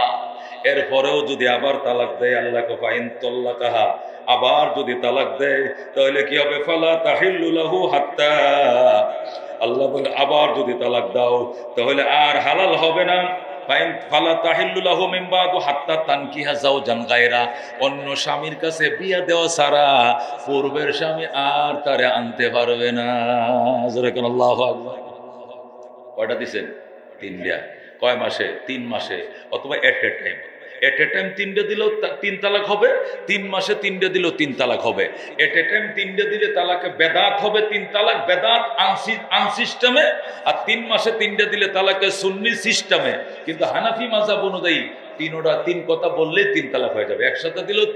এরপরেও যদি আবার তালাক দেয়, আল্লাহকে ফাইন তাল্লাকাহা, আবার যদি তালাক দেয় তাহলে কি হবে? ফালা তাহিল্লু লাহু হাত্তা, আল্লাহ বলে আবার যদি তালাক দাও তাহলে আর হালাল হবে না। ফালা তাহিল্লু লাহু মিন বাদু হাত্তা তানকিহা যাওজান গায়রা, অন্য স্বামীর কাছে বিয়ে দেওয়া ছাড়া পূর্বের স্বামী আর তারে আনতে পারবে না। যেরকম আল্লাহু আকবার। কয়টা দিছেন? 3টা। কয় মাসে? 3 মাসে, অথবা এট এ টাইম। এট এ টাইম 3টে দিলেও 3 তালাক হবে, 3 মাসে 3টে দিলেও 3 তালাক হবে। এট এ টাইম 3টে দিলে তালাকে বেদাত হবে, 3 তালাক বেদাত আনসিস্টেমে, আর 3 মাসে 3টে দিলে তালাকে সুন্নি সিস্টেমে। কিন্তু হানাফি মাযহাব অনুযায়ী 3 কথা বললেই 3 তালাক হয়ে যাবে। একসাথে দিলেও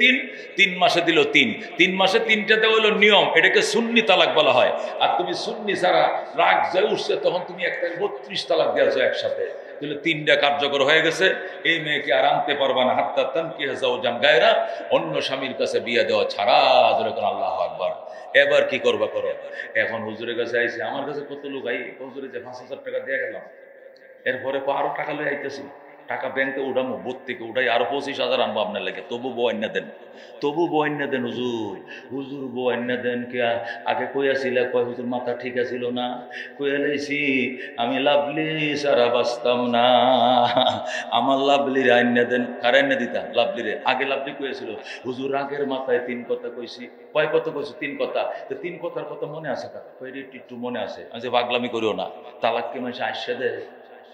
3 মাসে দিলেও 3 মাসে 3টাতে হলো নিয়ম, এটাকে সুন্নি তালাক বলা হয়। আর তুমি সুন্নি ছাড়া রাগ যে উঠছে, তখন তুমি একটা 32 তালাক দিয়েছো একসাথে, তাহলে 3টা কার্যকর হয়ে গেছে। এই মেয়েকে আর আনতে পারবা না হাত্তা তানকিহা যাওজান গায়রা, অন্য স্বামীর কাছে বিয়ে দেওয়া ছাড়া। যেরকম আল্লাহু আকবার। এবার কি করবা করো। এখন হুজুরের কাছে আইছে, আমার কাছে কত লোক আই, হুজুরে যে 5,000 টাকা দিয়ে গেলাম, এরপরে আরো টাকা লয়ে আইতেছি, টাকা ব্যাংকে উঠামো, বোধ থেকে উঠাই আরো 25,000 আনবো আপনার লাগে, তবু বন্যা দেন, তবু বন্যা দেন হুজুর, হুজুর বন্যা দেন। কে আগে কইয়াছিল? কয় হুজুর মাথা ঠিক আছিল না, কইয়া লাইছি আমি লাভলি সারা বাঁচতাম না, আমার লাভলিরে আইনা দেন। কার আইনা দিতা? লাভলিরে। আগে লাভলি কইয়াছিল হুজুর রাগের মাথায় 3 কথা কইছি। কয় কথা কইছি? 3 কথা। তো 3 কথার কথা মনে আছে কার? কই একটু মনে আছে। আমি যে পাগলামি করিও না, তালাক কি মানুষ আইসা দেয়?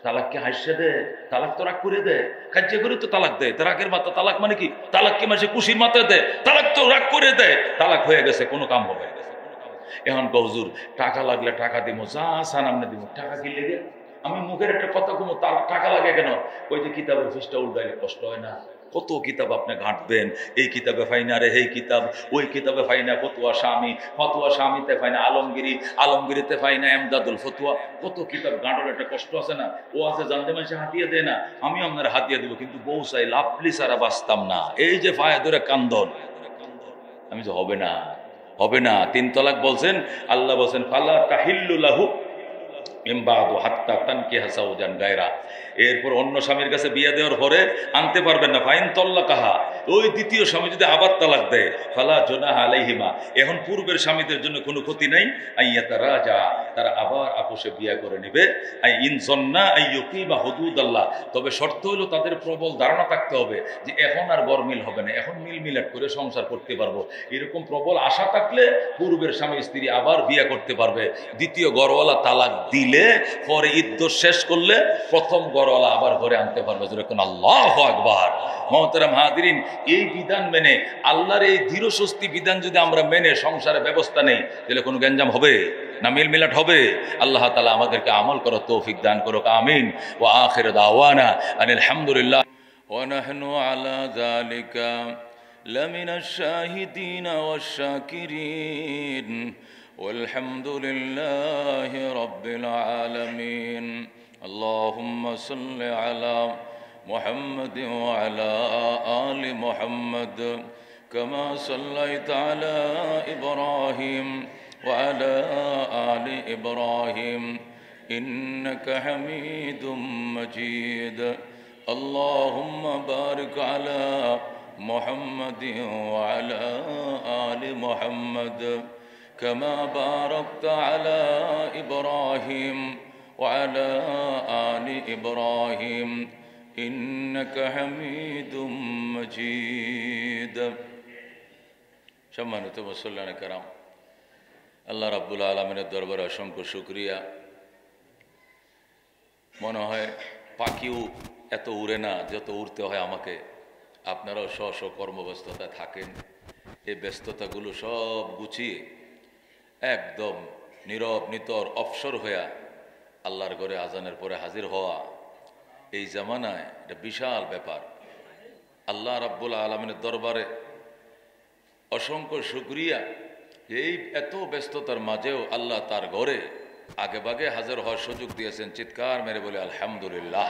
তালাক কি হাসছে দে? তালাক তো রাগ করে দেয়, কাজ্যে করে তো তালাক দেয়। রাগের মাথা তালাক মানে কি? তালাক কি মানে খুশির মাথায় দেয়? তালাক তো রাগ করে দেয়। তালাক হয়ে গেছে, কোনো কাম হবে। এখন হুজুর টাকা লাগলে টাকা দিব, যা সামনে দিব, টাকা কি লেগে? আমি মুখের একটা কথা কমো, তার টাকা লাগে কেন? ওই যে কিতাবের ফিসটা উল্টাইলে কষ্ট হয় না? কত কিতাব আপনি ঘাঁটবেন, এই কিতাবে ফাইনা রে এই কিতাব, ওই কিতাবে ফাইনা ফতুয়া স্বামী, ফতুয়া স্বামীতে ফাইনা আলমগিরি, আলমগিরিতে ফাইনা এমদাদুল ফতুয়া। কত কিতাব ঘাঁটার একটা কষ্ট আছে না? ও আছে জানতে মানুষে হাতিয়ে দেয় না, আমি আপনার হাতিয়ে দিব, কিন্তু বউ চাই লাভলি সারা বাঁচতাম না। এই যে ফায়ে ধরে কান্দন, আমি যে হবে না, হবে না। 3 তালাক বলছেন, আল্লাহ বলছেন ফালা তাহিল্লু লাহু মিন বাদু হাত্তা তানকিহা যাওজান গায়রা। এরপর অন্য স্বামীর কাছে বিয়ে দেওয়ার পরে আনতে পারবেন না। ফাইন তাল্লাকাহা, ওই দ্বিতীয় স্বামী যদি আবার তালাক দেয়, ফালা জুনাহা আলাইহিমা, এখন পূর্বের স্বামীদের জন্য কোনো ক্ষতি নাই। আইয়াতারাজা, তারা আবার আপোষে বিয়ে করে নেবে। আই ইন জন্না আইয়ুকিমা হুদুদাল্লাহ, তবে শর্ত হলো তাদের প্রবল ধারণা থাকতে হবে যে এখন আর গরমিল হবে না, এখন মিলমিলাট করে সংসার করতে পারবো। এরকম প্রবল আশা থাকলে পূর্বের স্বামী স্ত্রী আবার বিয়ে করতে পারবে। দ্বিতীয় ঘরওয়ালা তালাক দিলে পরে ইদ্যত শেষ করলে প্রথম ঘরওয়ালা আবার ঘরে আনতে পারবে। যেরকম আল্লাহু আকবার। মুহতারাম হাজিরিন, এই বিধান মেনে, আল্লাহর এই দৃঢ় স্বস্তি বিধান যদি আমরা মেনে সংসারে ব্যবস্থা নেই, তাহলে কোনো গ্যাঞ্জাম হবে না, মিলমিলাট হবে? আল্লাহ তাআলা আমাদেরকে আমল করার তৌফিক দান করুক, আমিন। ওয়া আখির দাওয়ানা আনিল হামদুলিল্লাহ ওয়া নাহনু আলা যালিকা লামিনাশ শাহিদিনা ওয়াশ শাকিরিন والحمد لله رب العالمين اللهم صل على محمد وعلى آل محمد كما صليت على إبراهيم وعلى آل إبراهيم إنك حميد مجيد اللهم بارك على محمد وعلى آل محمد كما باركت على إبراهيم وعلى آل إبراهيم إنك حميد مجيد সম্মানিত মুসল্লিয়ানে কেরাম, আল্লাহ রাব্বুল আলামিনের দরবারে অসংখ্য শুকরিয়া। মনে হয় পাখিও এত উড়ে না যত উড়তে হয় আমাকে। আপনারাও স্ব স্ব কর্মব্যস্ততায় থাকেন, এই ব্যস্ততাগুলো সব গুছিয়ে একদম নীরব নিতর অবসর হইয়া আল্লাহর ঘরে আজানের পরে হাজির হওয়া, এই জামানায় এটা বিশাল ব্যাপার। আল্লাহ রাব্বুল আলামিনের দরবারে অসংখ্য শুকরিয়া, এই এত ব্যস্ততার মাঝেও আল্লাহ তার ঘরে আগে ভাগে হাজির হওয়ার সুযোগ দিয়েছেন। চিৎকার মেরে বলে আলহামদুলিল্লাহ।